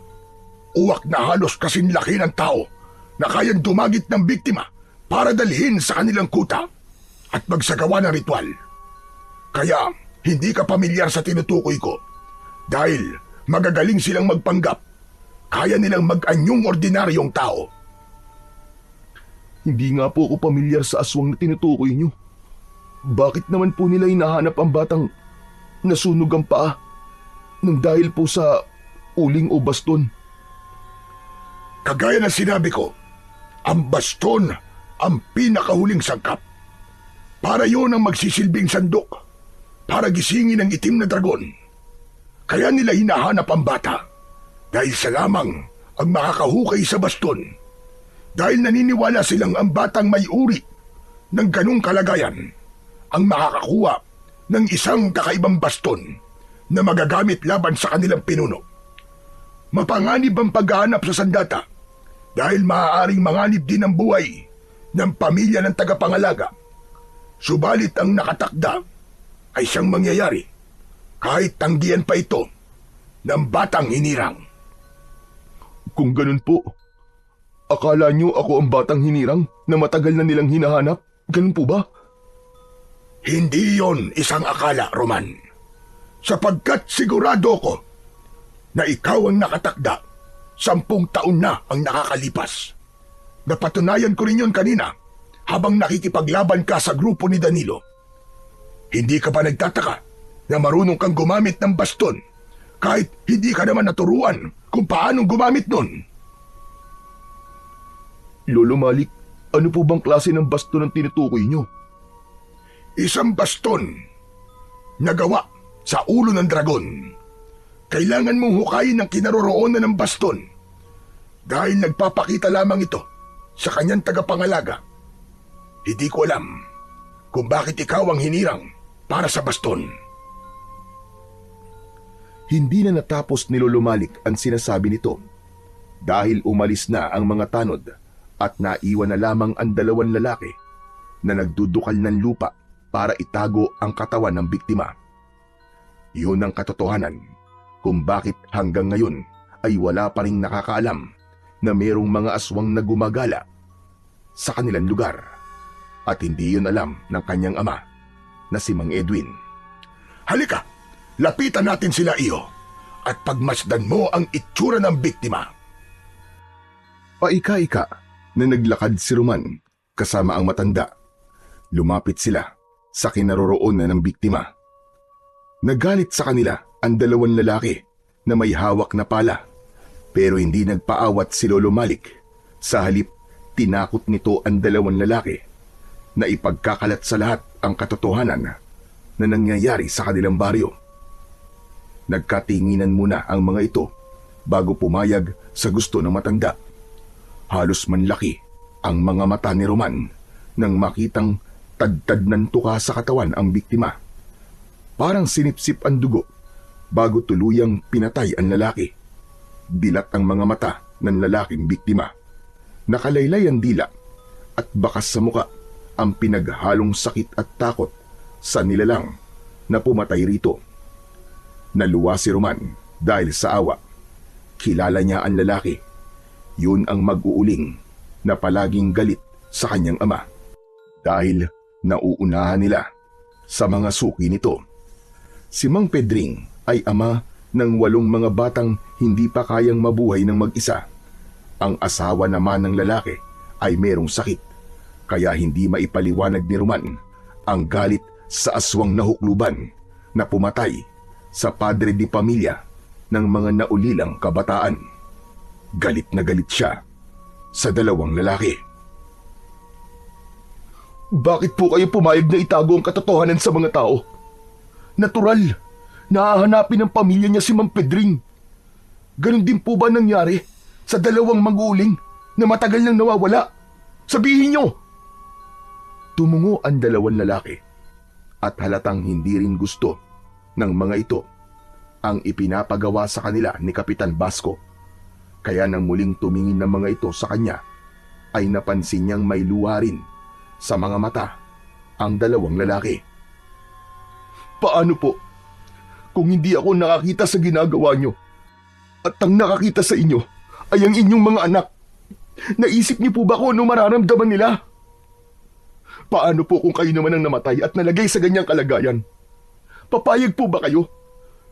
Uwak na halos kasing laki ng tao na kayang dumagit ng biktima para dalhin sa kanilang kuta at magsagawa ng ritual. Kaya hindi ka pamilyar sa tinutukoy ko dahil magagaling silang magpanggap. Kaya nilang mag-anyong ordinaryong tao. Hindi nga po ako pamilyar sa aswang na tinutukoy niyo. Bakit naman po nila hinahanap ang batang nasunog ang paa nang dahil po sa uling o baston? Kagaya ng sinabi ko, ang baston ang pinakahuling sangkap. Para yon ang magsisilbing sandok para gisingin ang itim na dragon. Kaya nila hinahanap ang bata dahil sa lamang ang makakahukay sa baston. Dahil naniniwala silang ang batang may uri ng ganong kalagayan ang makakakuha ng isang kakaibang baston na magagamit laban sa kanilang pinuno. Mapanganib ang paghahanap sa sandata dahil maaaring manganib din ang buhay ng pamilya ng tagapangalaga. Subalit ang nakatakda ay siyang mangyayari kahit tanggihan pa ito ng batang hinirang. Kung ganun po, akala niyo ako ang batang hinirang na matagal na nilang hinahanap? Ganun po ba? Hindi yon isang akala, Roman. Sapagkat sigurado ko na ikaw ang nakatakda 10 taon na ang nakakalipas. Napatunayan ko rin yon kanina habang nakikipaglaban ka sa grupo ni Danilo. Hindi ka ba nagtataka na marunong kang gumamit ng baston kahit hindi ka naman naturuan kung paanong gumamit nun? Lolo Malik, ano po bang klase ng baston ang tinutukoy niyo? Isang baston na gawa sa ulo ng dragon. Kailangan mong hukayin ang kinaroroonan ng baston dahil nagpapakita lamang ito sa kanyang tagapangalaga. Hindi ko alam kung bakit ikaw ang hinirang para sa baston. Hindi na natapos ni Lolo Malik ang sinasabi nito dahil umalis na ang mga tanod at naiwan na lamang ang 2 lalaki na nagdudukal ng lupa para itago ang katawan ng biktima. Yun ang katotohanan kung bakit hanggang ngayon ay wala pa ring nakakaalam na mayroong mga aswang na gumagala sa kanilang lugar at hindi yun alam ng kanyang ama na si Mang Edwin. Halika, lapitan natin sila, iyo, at pagmasdan mo ang itsura ng biktima. Paika-ika na naglakad si Roman kasama ang matanda. Lumapit sila sa kinaroroonan ng biktima. Nagalit sa kanila ang 2 lalaki na may hawak na pala pero hindi nagpaawat si Lolo Malik. Sa halip, tinakot nito ang 2 lalaki na ipagkakalat sa lahat ang katotohanan na nangyayari sa kanilang baryo. Nagkatinginan muna ang mga ito bago pumayag sa gusto ng matanda. Halos manlaki ang mga mata ni Roman nang makitang tadtad ng tuka sa katawan ang biktima. Parang sinipsip ang dugo bago tuluyang pinatay ang lalaki. Dilat ang mga mata ng lalaking biktima. Nakalaylay ang dila at bakas sa muka ang pinaghalong sakit at takot sa nilalang na pumatay rito. Naluwa si Roman dahil sa awa. Kilala niya ang lalaki. Yun ang mag-uuling na palaging galit sa kanyang ama. Dahil nauunahan nila sa mga suki nito. Si Mang Pedring ay ama ng 8 mga batang hindi pa kayang mabuhay ng mag-isa. Ang asawa naman ng lalaki ay merong sakit, kaya hindi maipaliwanag ni Roman ang galit sa aswang nahukluban na pumatay sa padre di pamilya ng mga naulilang kabataan. Galit na galit siya sa 2 lalaki. Bakit po kayo pumayag na itago ang katotohanan sa mga tao? Natural, nahahanapin ng pamilya niya si Mang Pedring. Ganon din po ba nangyari sa 2 mag-uuling na matagal nang nawawala? Sabihin niyo! Tumungo ang 2 lalaki at halatang hindi rin gusto ng mga ito ang ipinapagawa sa kanila ni Kapitan Basco. Kaya nang muling tumingin ng mga ito sa kanya, ay napansin niyang may luha rin sa mga mata ang 2 lalaki. Paano po kung hindi ako nakakita sa ginagawa niyo at ang nakakita sa inyo ay ang inyong mga anak? Naisip niyo po ba kung ano mararamdaman nila? Paano po kung kayo naman ang namatay at nalagay sa ganyang kalagayan? Papayag po ba kayo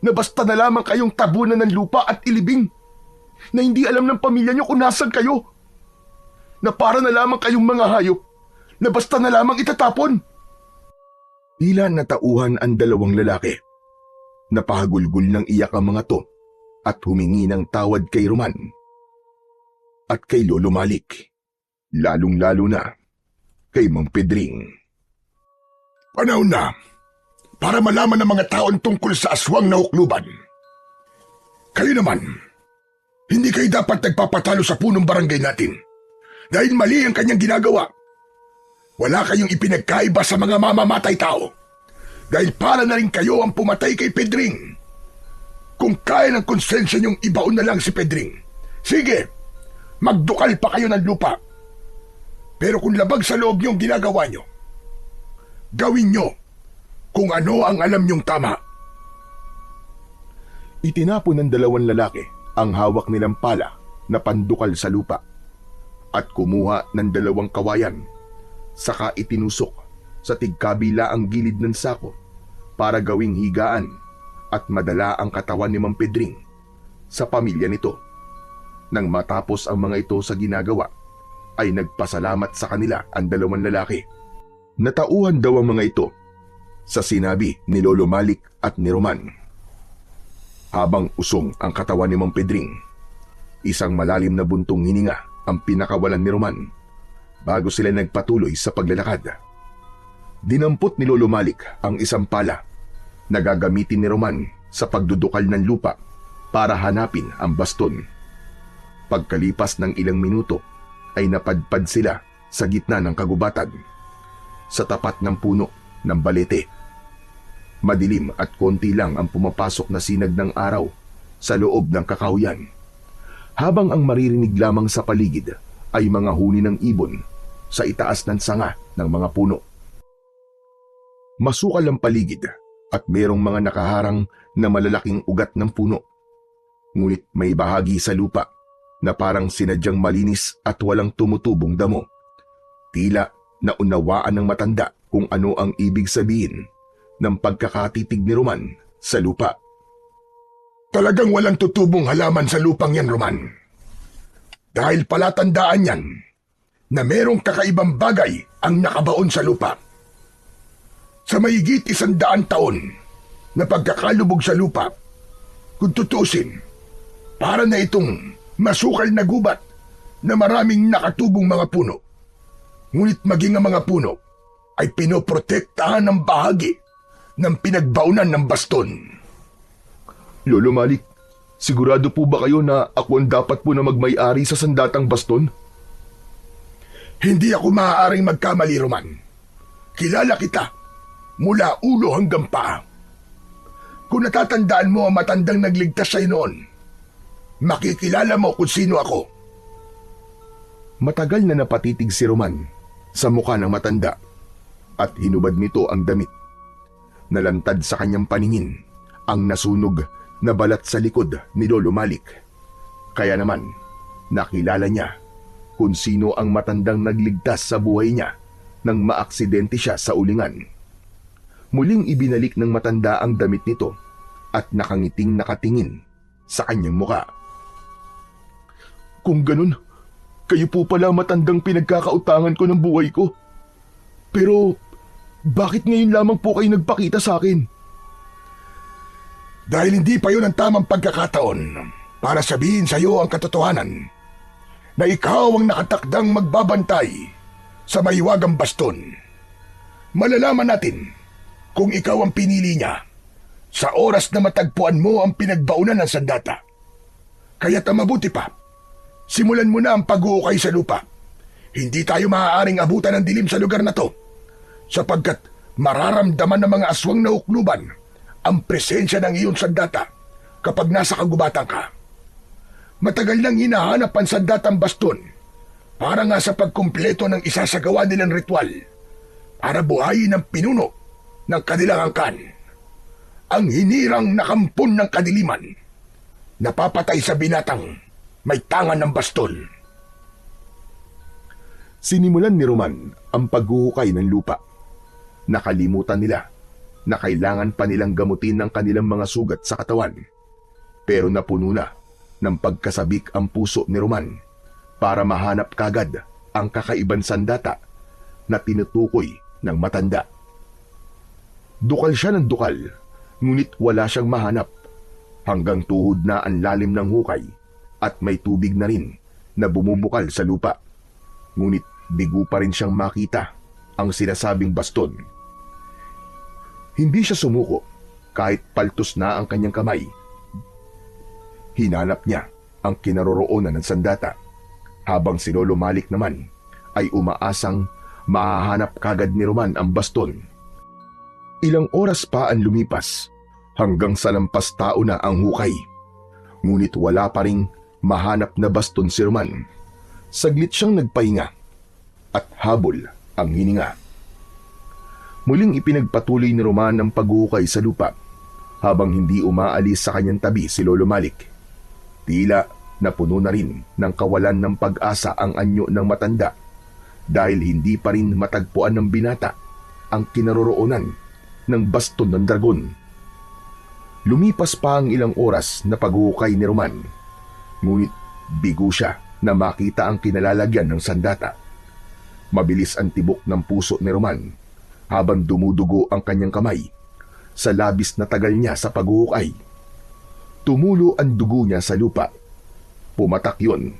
na basta na lamang kayong tabunan ng lupa at ilibing, na hindi alam ng pamilya niyo kung nasan kayo? Na para na lamang kayong mga hayop na basta na lamang itatapon? Tila natauhan ang 2 lalaki. Napahagulgul ng iyak ang mga to at humingi ng tawad kay Roman at kay Lolo Malik, lalong-lalo na kay Mang Pedring. Panahon na para malaman ng mga taon tungkol sa aswang na hukluban. Kayo naman, hindi kayo dapat nagpapatalo sa punong barangay natin dahil mali ang kanyang ginagawa. Wala kayong ipinagkaiba sa mga mamamatay tao dahil para na rin kayo ang pumatay kay Pedring. Kung kaya ng konsensya niyong ibaon na lang si Pedring, sige, magdukal pa kayo ng lupa. Pero kung labag sa loob niyong ginagawa niyo, gawin niyo kung ano ang alam niyong tama. Itinapon ng 2 lalaki ang hawak nilang pala na pandukal sa lupa at kumuha ng 2 kawayan, saka itinusok sa tigkabila ang gilid ng sako para gawing higaan at madala ang katawan ni Mang Pedring sa pamilya nito. Nang matapos ang mga ito sa ginagawa, ay nagpasalamat sa kanila ang 2 lalaki. Natauhan daw ang mga ito sa sinabi ni Lolo Malik at ni Roman. Habang usong ang katawan ni Mang Pedring, isang malalim na buntong hininga ang pinakawalan ni Roman bago sila nagpatuloy sa paglalakad. Dinampot ni Lolo Malik ang isang pala na gagamitin ni Roman sa pagdudukal ng lupa para hanapin ang baston. Pagkalipas ng ilang minuto ay napadpad sila sa gitna ng kagubatan sa tapat ng puno ng balete. Madilim at konti lang ang pumapasok na sinag ng araw sa loob ng kakahuyan, habang ang maririnig lamang sa paligid ay mga huni ng ibon sa itaas ng sanga ng mga puno. Masukal ang paligid at merong mga nakaharang na malalaking ugat ng puno. Ngunit may bahagi sa lupa na parang sinadyang malinis at walang tumutubong damo. Tila naunawaan ng matanda kung ano ang ibig sabihin ng pagkakatitig ni Roman sa lupa. Talagang walang tutubong halaman sa lupang yan, Roman. Dahil palatandaan yan na merong kakaibang bagay ang nakabaon sa lupa. Sa mahigit 100 taon na pagkakalubog sa lupa, kung tutusin, para na itong masukal na gubat na maraming nakatubong mga puno. Ngunit maging ang mga puno ay pinoprotektahan ng bahagi ng pinagbaunan ng baston. Lolo Malik, sigurado po ba kayo na ako ang dapat po na magmay-ari sa sandatang baston? Hindi ako maaaring magkamali, Roman. Kilala kita mula ulo hanggang paa. Kung natatandaan mo ang matandang nagligtas sa'yo noon, makikilala mo kung sino ako. Matagal na napatitig si Roman sa mukha ng matanda at hinubad nito ang damit. Nalantad sa kanyang paningin ang nasunog na balat sa likod ni Lolo Malik. Kaya naman, nakilala niya kung sino ang matandang nagligtas sa buhay niya nang maaksidente siya sa ulingan. Muling ibinalik ng matanda ang damit nito at nakangiting nakatingin sa kanyang muka. Kung ganun, kayo po pala matandang pinagkakautangan ko ng buhay ko. Pero bakit ngayon lamang po kayo nagpakita sa akin? Dahil hindi pa yun ang tamang pagkakataon para sabihin sa iyo ang katotohanan na ikaw ang nakatakdang magbabantay sa mahiwagang baston. Malalaman natin kung ikaw ang pinili niya sa oras na matagpuan mo ang pinagbaunan ng sandata. Kaya't mabuti pa, simulan mo na ang pag-uukay sa lupa. Hindi tayo maaaring abutan ng dilim sa lugar na to, sapagkat mararamdaman ng mga aswang na ukluban ang presensya ng iyong sandata kapag nasa kagubatan ka. Matagal nang hinahanap ang sandatang baston para nga sa pagkumpleto ng isasagawa nilang ritual para buhayin ang pinuno ng kanilang angkan. Ang hinirang nakampon ng kadiliman, napapatay sa binatang may tangan ng baston. Sinimulan ni Roman ang paghuhukay ng lupa. Nakalimutan nila na kailangan pa nilang gamutin ang kanilang mga sugat sa katawan. Pero napuno na ng pagkasabik ang puso ni Roman para mahanap kagad ang kakaibang sandata na tinutukoy ng matanda. Dukal siya ng dukal, ngunit wala siyang mahanap hanggang tuhod na ang lalim ng hukay at may tubig na rin na bumubukal sa lupa. Ngunit bigo pa rin siyang makita ang sinasabing baston. Hindi siya sumuko kahit paltos na ang kanyang kamay. Hinanap niya ang kinaroroonan ng sandata, habang si Lolo Malik naman ay umaasang mahahanap kagad ni Roman ang baston. Ilang oras pa ang lumipas hanggang sa lampas tao na ang hukay. Ngunit wala pa ring mahanap na baston si Roman. Saglit siyang nagpahinga at habol ang hininga. Muling ipinagpatuloy ni Roman ang paghuhukay sa lupa habang hindi umaalis sa kanyang tabi si Lolo Malik. Tila napuno na rin ng kawalan ng pag-asa ang anyo ng matanda dahil hindi pa rin matagpuan ng binata ang kinaroroonan ng baston ng dragon. Lumipas pa ang ilang oras na paghuhukay ni Roman, ngunit bigo siya na makita ang kinalalagyan ng sandata. Mabilis ang tibok ng puso ni Roman habang dumudugo ang kanyang kamay sa labis na tagal niya sa paghuhukay. Tumulo ang dugo niya sa lupa. Pumatak yon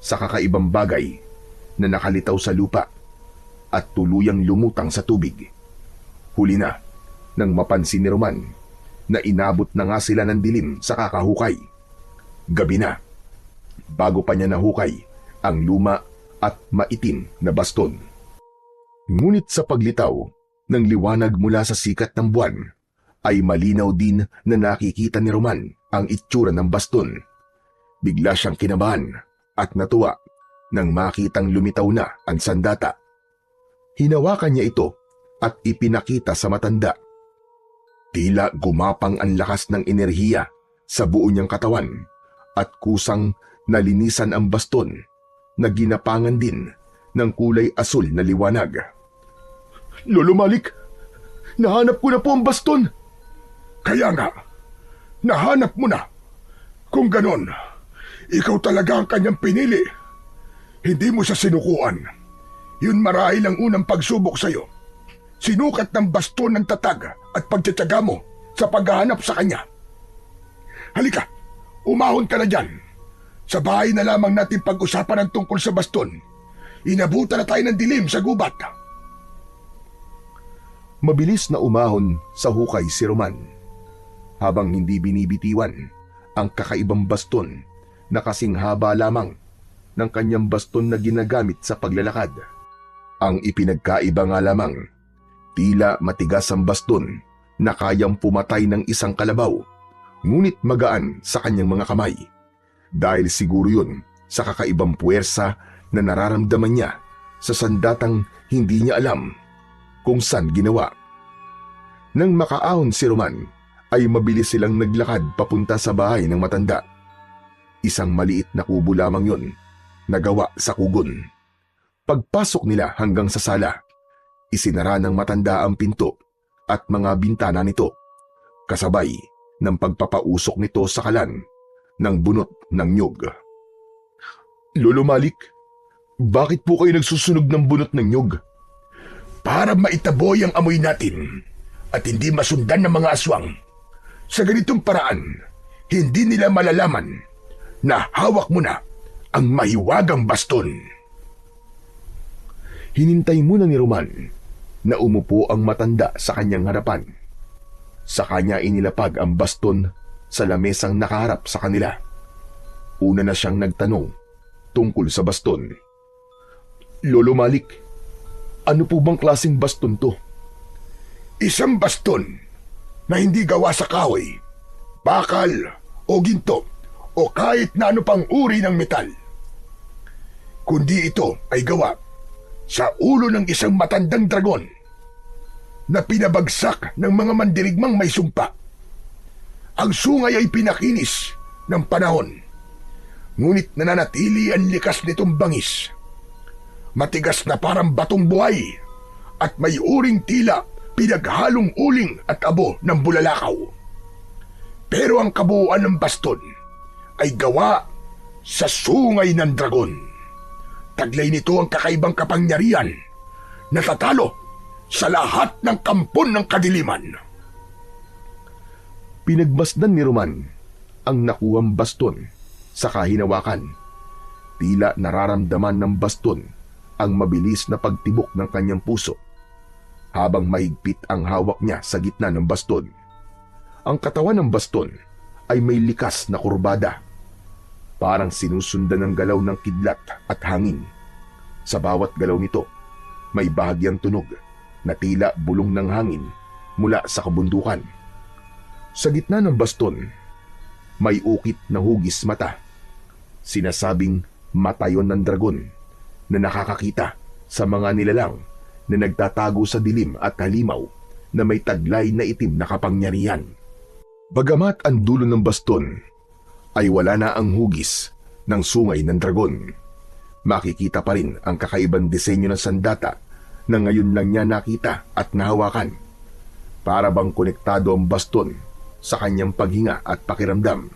sa kakaibang bagay na nakalitaw sa lupa at tuluyang lumutang sa tubig. Huli na nang mapansin ni Roman na inabot na nga sila ng dilim sa kakahukay. Gabi na, bago pa niya nahukay ang luma at maitim na baston. Ngunit sa paglitaw ng liwanag mula sa sikat ng buwan, ay malinaw din na nakikita ni Roman ang itsura ng baston. Bigla siyang kinabahan at natuwa nang makitang lumitaw na ang sandata. Hinawakan niya ito at ipinakita sa matanda. Tila gumapang ang lakas ng enerhiya sa buo niyang katawan at kusang nalinisan ang baston na ginapangan din ng kulay asul na liwanag. Lolo Malik, nahanap ko na po ang baston. Kaya nga, nahanap mo na. Kung ganon, ikaw talaga ang kanyang pinili. Hindi mo siya sinukuan. Yun marahil ang unang pagsubok sa'yo. Sinukat ng baston ng tatag at pagtsatsaga mo sa paghahanap sa kanya. Halika, umahon ka na dyan. Sa bahay na lamang natin pag-usapan ang tungkol sa baston. Inabutan na tayo ng dilim sa gubat. Mabilis na umahon sa hukay si Roman. habang hindi binibitiwan ang kakaibang baston na kasing haba lamang ng kanyang baston na ginagamit sa paglalakad. Ang ipinagkaiba nga lamang, tila matigas ang baston na kayang pumatay ng isang kalabaw, ngunit magaan sa kanyang mga kamay. Dahil siguro yun sa kakaibang puwersa na nararamdaman niya sa sandatang hindi niya alam kung saan ginawa. Nang makaahon si Roman, ay mabilis silang naglakad papunta sa bahay ng matanda. Isang maliit na kubo lamang yun, nagawa sa kugon. Pagpasok nila hanggang sa sala, isinara ng matanda ang pinto at mga bintana nito, kasabay ng pagpapausok nito sa kalan ng bunot ng nyug. Lolo Malik, bakit po kayo nagsusunog ng bunot ng nyug? Para maitaboy ang amoy natin at hindi masundan ng mga aswang. Sa ganitong paraan, hindi nila malalaman na hawak mo na ang mahiwagang baston. Hinintay muna ni Roman na umupo ang matanda sa kanyang harapan. Sa kanya inilapag ang baston sa lamesang nakaharap sa kanila. Una na siyang nagtanong tungkol sa baston. Lolo Malik, ano po bang klaseng baston to? Isang baston na hindi gawa sa kahoy, bakal o ginto o kahit na ano pang uri ng metal. Kundi ito ay gawa sa ulo ng isang matandang dragon na pinabagsak ng mga mandirigmang may sumpa. Ang sungay ay pinakinis ng panahon, ngunit nananatili ang likas nitong bangis. Matigas na parang batong buhay at may uring tila pinaghalong uling at abo ng bulalakaw. Pero ang kabuuan ng baston ay gawa sa sungay ng dragon. Taglay nito ang kakaibang kapangyarihan na tatalo sa lahat ng kampon ng kadiliman. Pinagmasdan ni Roman ang nakuhang baston sa kahinawakan. Tila nararamdaman ng baston ang mabilis na pagtibok ng kanyang puso habang mahigpit ang hawak niya sa gitna ng baston. Ang katawan ng baston ay may likas na kurbada, parang sinusundan ng galaw ng kidlat at hangin. Sa bawat galaw nito, may bahagyang tunog na tila bulong ng hangin mula sa kabundukan. Sa gitna ng baston, may ukit na hugis mata. Sinasabing mata yon ng dragon na nakakakita sa mga nilalang na nagtatago sa dilim at halimaw na may taglay na itim na kapangyarihan. Bagamat ang dulo ng baston ay wala na ang hugis ng sungay ng dragon, makikita pa rin ang kakaibang disenyo ng sandata na ngayon lang niya nakita at nahawakan. Para bang konektado ang baston sa kanyang paghinga at pakiramdam.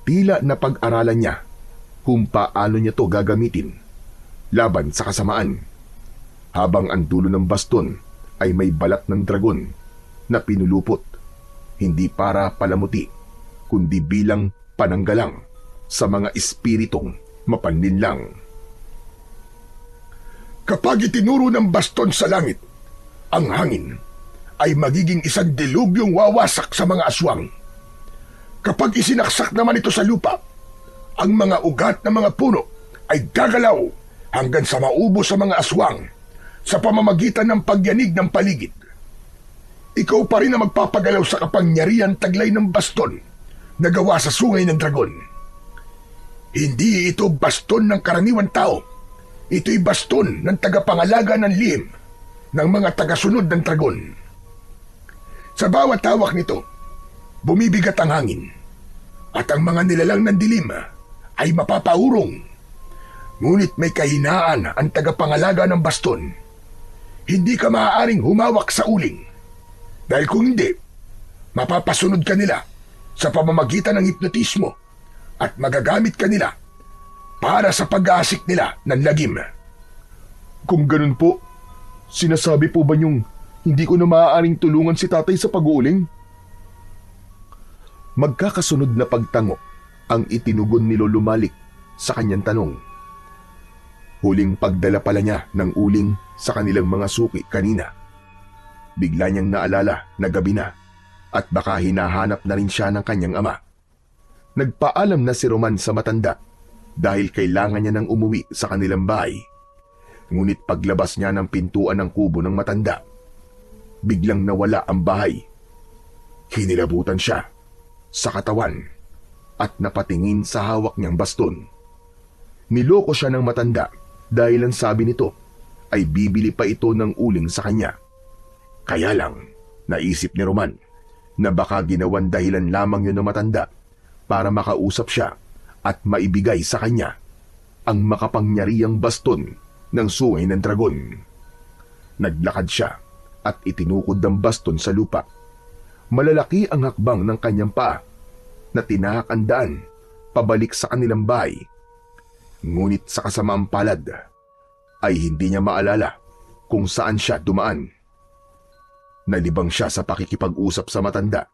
Tila na pag-aralan niya kung paano niya to gagamitin laban sa kasamaan. Habang ang dulo ng baston ay may balat ng dragon na pinulupot, hindi para palamuti, kundi bilang pananggalang sa mga espiritong mapanlinlang. Kapag itinuro ng baston sa langit, ang hangin ay magiging isang dilubyong wawasak sa mga aswang. Kapag isinaksak naman ito sa lupa, ang mga ugat ng mga puno ay gagalaw hanggang sa maubo sa mga aswang sa pamamagitan ng pagyanig ng paligid. Ikaw pa rin ang magpapagalaw sa kapangyarihan taglay ng baston na gawa sa sungay ng dragon. Hindi ito baston ng karaniwang tao. Ito'y baston ng tagapangalaga ng lihim ng mga tagasunod ng dragon. Sa bawat hawak nito, bumibigat ang hangin at ang mga nilalang ng dilim ay mapapaurong. Ngunit may kahinaan ang tagapangalaga ng baston. Hindi ka maaaring humawak sa uling. Dahil kung hindi, mapapasunod ka nila sa pamamagitan ng hipnotismo at magagamit ka nila para sa pag-aasik nila ng lagim. Kung ganun po, sinasabi po ba niyong hindi ko na maaaring tulungan si tatay sa pag-uuling? Magkakasunod na pagtango ang itinugon ni Lolo Malik sa kanyang tanong. Huling pagdala pala niya ng uling sa kanilang mga suki kanina. Bigla niyang naalala na gabi na at baka hinahanap na rin siya ng kanyang ama. Nagpaalam na si Roman sa matanda dahil kailangan niya nang umuwi sa kanilang bahay. Ngunit paglabas niya ng pintuan ng kubo ng matanda, biglang nawala ang bahay. Hinilabutan siya sa katawan at napatingin sa hawak niyang baston. Niloko siya ng matanda dahil ang sabi nito ay bibili pa ito ng uling sa kanya. Kaya lang, naisip ni Roman na baka ginawan dahilan lamang yun ng matanda para makausap siya at maibigay sa kanya ang makapangyarihang baston ng sungay ng dragon. Naglakad siya at itinukod ang baston sa lupa. Malalaki ang hakbang ng kanyang paa na tinahak ang daan pabalik sa kanilang bahay. Ngunit sa kasamaang palad ay hindi niya maalala kung saan siya dumaan. Nalibang siya sa pakikipag-usap sa matanda,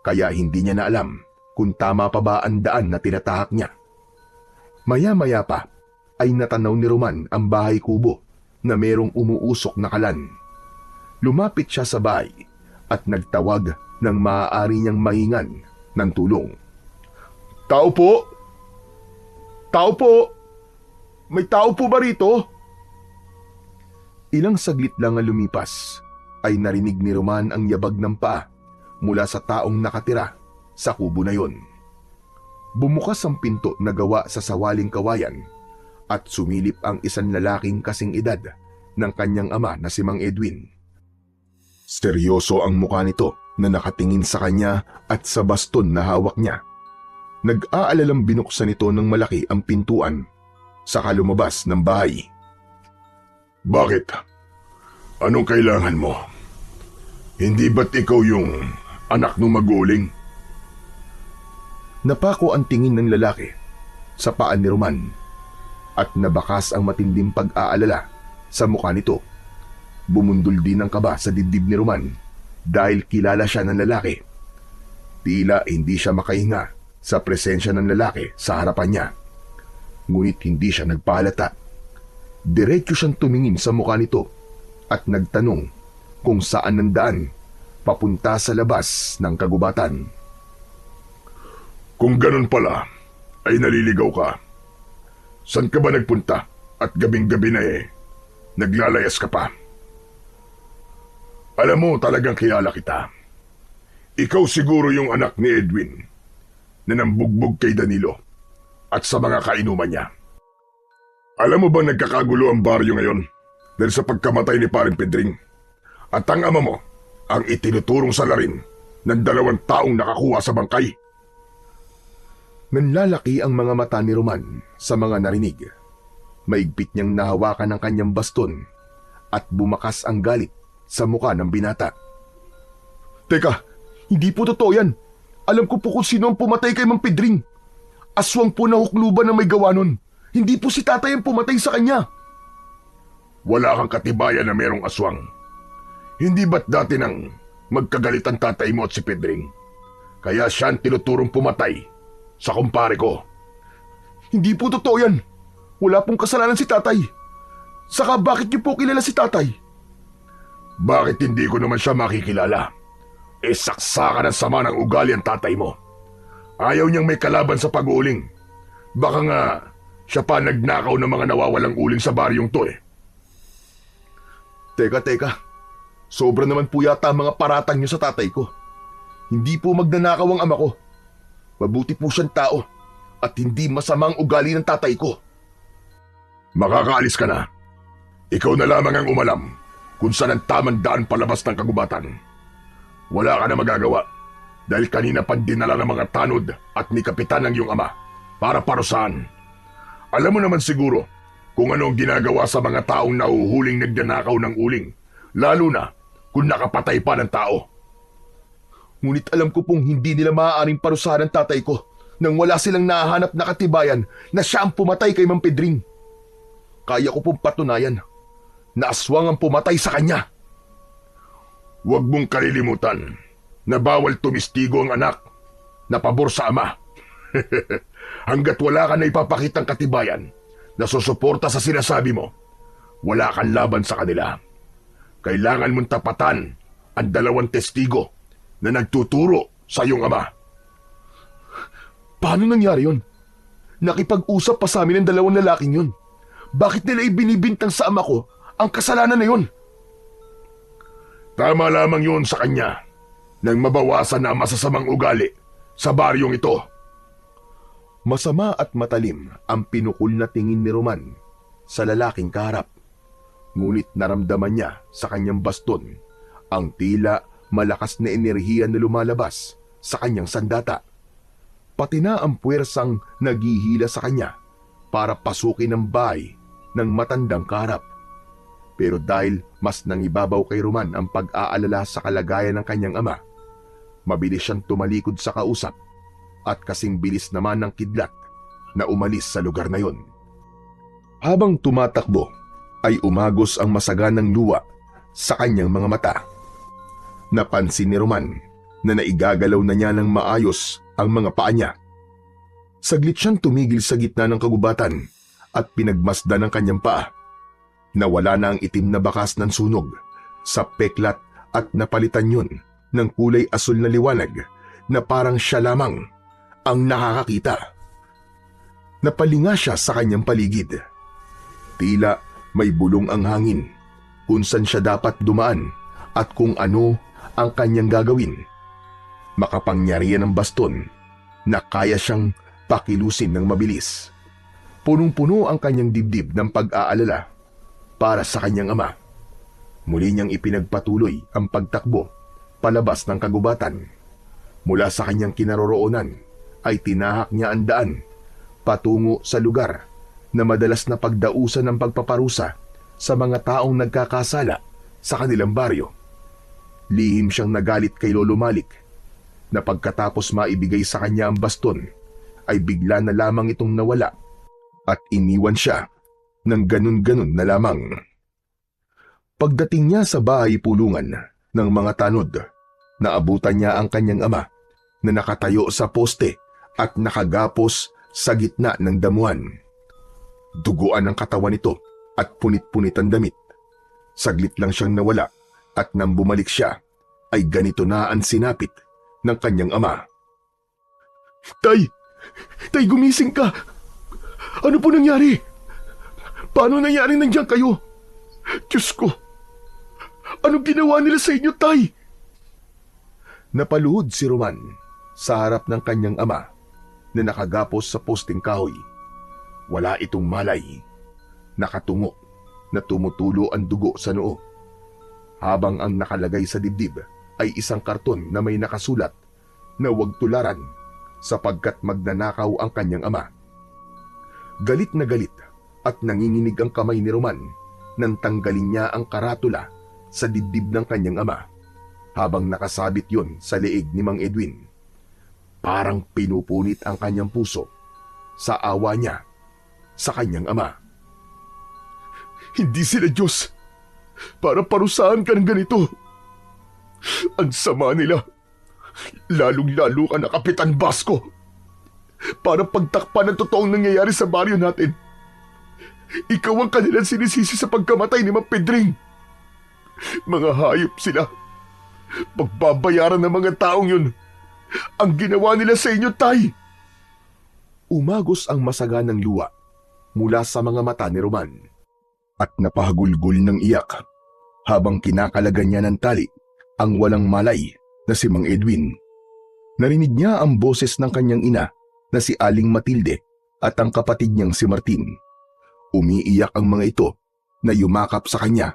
kaya hindi niya na alam kung tama pa ba ang daan na tinatahak niya. Maya-maya pa ay natanaw ni Roman ang bahay kubo na merong umuusok na kalan. Lumapit siya sa bahay at nagtawag ng maaari niyang mahingan ng tulong. Tao po? Tao po? May tao po ba rito? Ilang saglit lang ang lumipas ay narinig ni Roman ang yabag ng paa mula sa taong nakatira sa kubo na yon. Bumukas ang pinto na gawa sa sawaling kawayan at sumilip ang isang lalaking kasing edad ng kanyang ama na si Mang Edwin. Seryoso ang mukha nito na nakatingin sa kanya at sa baston na hawak niya. Nag-aalalang binuksan ito ng malaki ang pintuan, saka lumabas ng bahay. Bakit? Anong kailangan mo? Hindi ba't ikaw yung anak ng maguling? Napako ang tingin ng lalaki sa paan ni Roman at nabakas ang matinding pag-aalala sa mukha nito. Bumundol din ang kaba sa dibdib ni Roman dahil kilala siya ng lalaki. Tila hindi siya makahinga sa presensya ng lalaki sa harapan niya. Ngunit hindi siya nagpahalata. Diretso siyang tumingin sa mukha nito at nagtanong kung saan ang daan papunta sa labas ng kagubatan. Kung ganun pala, ay naliligaw ka. Saan ka ba nagpunta at gabing-gabi na naglalayas ka pa? Alam mo, talagang kilala kita. Ikaw siguro yung anak ni Edwin na nambugbog kay Danilo at sa mga kainuman niya. Alam mo bang nagkakagulo ang baryo ngayon dahil sa pagkamatay ni Paring Pedring? At ang ama mo ang itinuturong salarin ng 2 taong nakakuha sa bangkay. Nanlalaki ang mga mata ni Roman sa mga narinig. Maigpit niyang nahawakan ang kanyang baston at bumakas ang galit sa mukha ng binata. Teka, hindi po totoo yan. Alam ko po kung sino ang pumatay kay Mang Pedring. Aswang po na hukluban na may gawa nun. Hindi po si tatay ang pumatay sa kanya. Wala kang katibayan na merong aswang. Hindi ba't dati nang magkagalit ang tatay mo at si Pedring? Kaya siya ang tinuturong pumatay sa kumpare ko. Hindi po totoo yan. Wala pong kasalanan si tatay. Saka bakit niyo po kilala si tatay? Bakit hindi ko naman siya makikilala? Saksakan ng sama ng ugali ang tatay mo. Ayaw niyang may kalaban sa pag-uuling. Baka nga siya pa nagnakaw ng mga nawawalang uling sa baryong to Teka. Sobra naman po yata ang mga paratang niyo sa tatay ko. Hindi po magnanakaw ang ama ko. Mabuti po siyang tao at hindi masamang ugali ng tatay ko. Makakaalis ka na. Ikaw na lamang ang umalam kung saan ang tamang daan palabas ng kagubatan. Wala ka na magagawa dahil kanina pa dinala ng mga tanod at ni Kapitan ng iyong ama para parusahan. Alam mo naman siguro kung ano ang ginagawa sa mga taong nahuhuling nagnanakaw ng uling, lalo na kung nakapatay pa ng tao. Ngunit alam ko pong hindi nila maaaring parusahan ang tatay ko nang wala silang nahahanap na katibayan na siya ang pumatay kay Mang Pedring. Kaya ko pong patunayan na aswang ang pumatay sa kanya. Huwag mong kalilimutan na bawal tumistigo ang anak na pabor sa ama. Hanggat wala ka na ipapakitang katibayan na susuporta sa sinasabi mo, wala kang laban sa kanila. Kailangan mong tapatan ang 2 testigo na nagtuturo sa iyong ama. Paano nangyari yun? Nakipag-usap pa sa amin ng dalawang lalaking yun. Bakit nila ibinibintang sa ama ko ang kasalanan na yun? Tama lamang yun sa kanya nang mabawasan na ang masasamang ugali sa baryong ito. Masama at matalim ang pinukul na tingin ni Roman sa lalaking kaharap. Ngunit naramdaman niya sa kanyang baston ang tila malakas na enerhiya na lumalabas sa kanyang sandata. Pati na ang puwersang naghihila sa kanya para pasukin ang bahay ng matandang kaharap. Pero dahil mas nangibabaw kay Roman ang pag-aalala sa kalagayan ng kanyang ama, mabilis siyang tumalikod sa kausap at kasing bilis naman ng kidlat na umalis sa lugar na yon. Habang tumatakbo ay umagos ang masaganang luha sa kanyang mga mata. Napansin ni Roman na naigagalaw na niya ng maayos ang mga paa niya. Saglit siyang tumigil sa gitna ng kagubatan at pinagmasdan ang kanyang paa. Nawala na ang itim na bakas ng sunog sa peklat at napalitan yun ng kulay asul na liwanag na parang siya lamang ang nakakakita. Napalinga siya sa kanyang paligid. Tila may bulong ang hangin kung saan siya dapat dumaan at kung ano ang kanyang gagawin. Makapangyarihan ng baston na kaya siyang pakilusin ng mabilis. Punong-puno ang kanyang dibdib ng pag-aalala para sa kanyang ama. Muli niyang ipinagpatuloy ang pagtakbo palabas ng kagubatan. Mula sa kanyang kinaroroonan ay tinahak niya ang daan patungo sa lugar na madalas na pagdausan ng pagpaparusa sa mga taong nagkakasala sa kanilang baryo. Lihim siyang nagalit kay Lolo Malik na pagkatapos maibigay sa kanya ang baston ay bigla na lamang itong nawala at iniwan siya ng ganun-ganun na lamang. Pagdating niya sa bahay pulungan ng mga tanod, naabutan niya ang kanyang ama na nakatayo sa poste at nakagapos sa gitna ng damuhan. Duguan ang katawan nito at punit-punit ang damit. Saglit lang siyang nawala at nang bumalik siya ay ganito na ang sinapit ng kanyang ama. Tay! Tay, gumising ka! Ano po nangyari? Paano nangyari nandiyan kayo? Diyos ko! Anong ginawa nila sa inyo, Tay? Napaluhod si Roman sa harap ng kanyang ama na nakagapos sa posting kahoy. Wala itong malay. Nakatungo na tumutulo ang dugo sa noo. Habang ang nakalagay sa dibdib ay isang karton na may nakasulat na huwag tularan sapagkat magnanakaw ang kanyang ama. Galit na galit at nanginginig ang kamay ni Roman nang tanggalin niya ang karatula sa dibdib ng kanyang ama habang nakasabit yon sa leeg ni Mang Edwin. Parang pinupunit ang kanyang puso sa awa niya sa kanyang ama. Hindi sila Diyos para parusahan ka ng ganito. Ang sama nila. Lalong-lalo ka na Kapitan Basco. Para pagtakpan ang totoong nangyayari sa baryo natin. Ikaw ang kanilang sinisisi sa pagkamatay ni Mang Pedring. Mga hayop sila. Pagbabayaran ng mga taong yun ang ginawa nila sa inyo, Tay. Umagos ang masaganang luha mula sa mga mata ni Roman at napahagulgol ng iyak habang kinakalagan niya ng tali ang walang malay na si Mang Edwin. Narinig niya ang boses ng kanyang ina na si Aling Matilde at ang kapatid niyang si Martin. Umiiyak ang mga ito na yumakap sa kanya.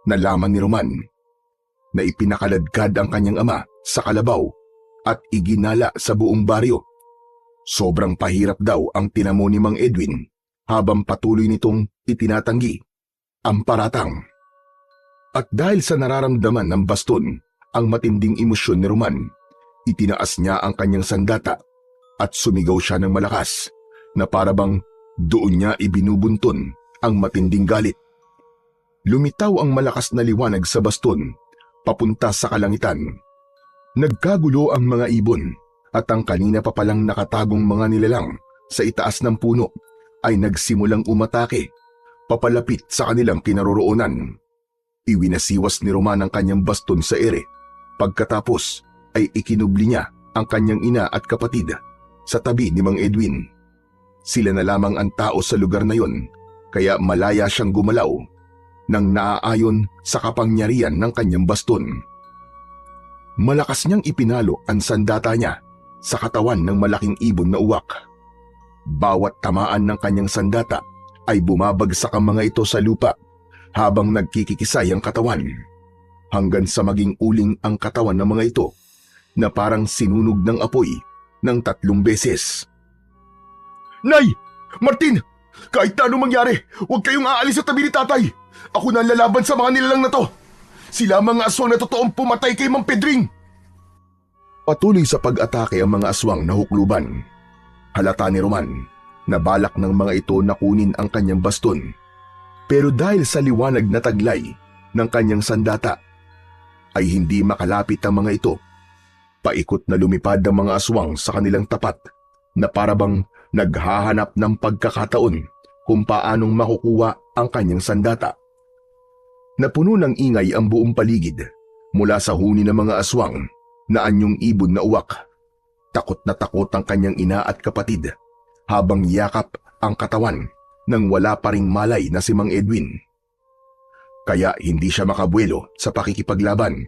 Nalaman ni Roman na ipinakaladkad ang kanyang ama sa kalabaw at iginala sa buong baryo. Sobrang pahirap daw ang tinamo ni Mang Edwin habang patuloy nitong itinatanggi ang paratang. At dahil sa nararamdaman ng baston ang matinding emosyon ni Roman, itinaas niya ang kanyang sandata at sumigaw siya ng malakas na parabang doon niya ibinubunton ang matinding galit. Lumitaw ang malakas na liwanag sa baston papunta sa kalangitan. Nagkagulo ang mga ibon at ang kanina pa palang nakatagong mga nilalang sa itaas ng puno ay nagsimulang umatake papalapit sa kanilang kinaroroonan. Iwinasiwas ni Roman ang kanyang baston sa ere. Pagkatapos ay ikinubli niya ang kanyang ina at kapatid sa tabi ni Mang Edwin. Sila na lamang ang tao sa lugar na yon, kaya malaya siyang gumalaw nang naaayon sa kapangyarihan ng kanyang baston. Malakas niyang ipinalo ang sandata niya sa katawan ng malaking ibon na uwak. Bawat tamaan ng kanyang sandata ay bumabagsak ang mga ito sa lupa habang nagkikikisay ang katawan, hanggang sa maging uling ang katawan ng mga ito na parang sinunog ng apoy ng 3 beses. Nay! Martin! Kahit na anong mangyari, huwag kayong aalis sa tabi ni tatay! Ako na ang lalaban sa mga nilalang na to! Sila mga aswang na totoong pumatay kay Mang Pedring! Patuloy sa pag-atake ang mga aswang na hukluban. Halata ni Roman na balak ng mga ito na kunin ang kanyang baston. Pero dahil sa liwanag na taglay ng kanyang sandata, ay hindi makalapit ang mga ito. Paikot na lumipad ang mga aswang sa kanilang tapat na parabang naghahanap ng pagkakataon kung paanong makukuha ang kanyang sandata. Napuno ng ingay ang buong paligid mula sa huni ng mga aswang na anyong ibon na uwak. Takot na takot ang kanyang ina at kapatid habang yakap ang katawan nang wala pa ring malay na si Mang Edwin. Kaya hindi siya makabuelo sa pakikipaglaban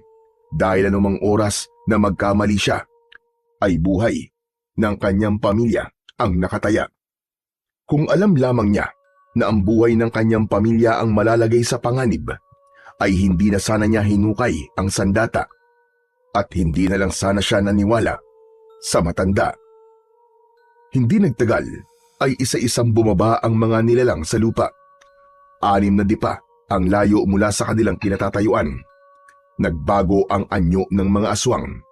dahil anumang oras na magkamali siya ay buhay ng kanyang pamilya ang nakataya. Kung alam lamang niya na ang buhay ng kanyang pamilya ang malalagay sa panganib, ay hindi na sana niya hinukay ang sandata at hindi na lang sana siya naniwala sa matanda. Hindi nagtagal ay isa-isang bumaba ang mga nilalang sa lupa. 6 na dipa ang layo mula sa kanilang kinatatayuan. Nagbago ang anyo ng mga aswang.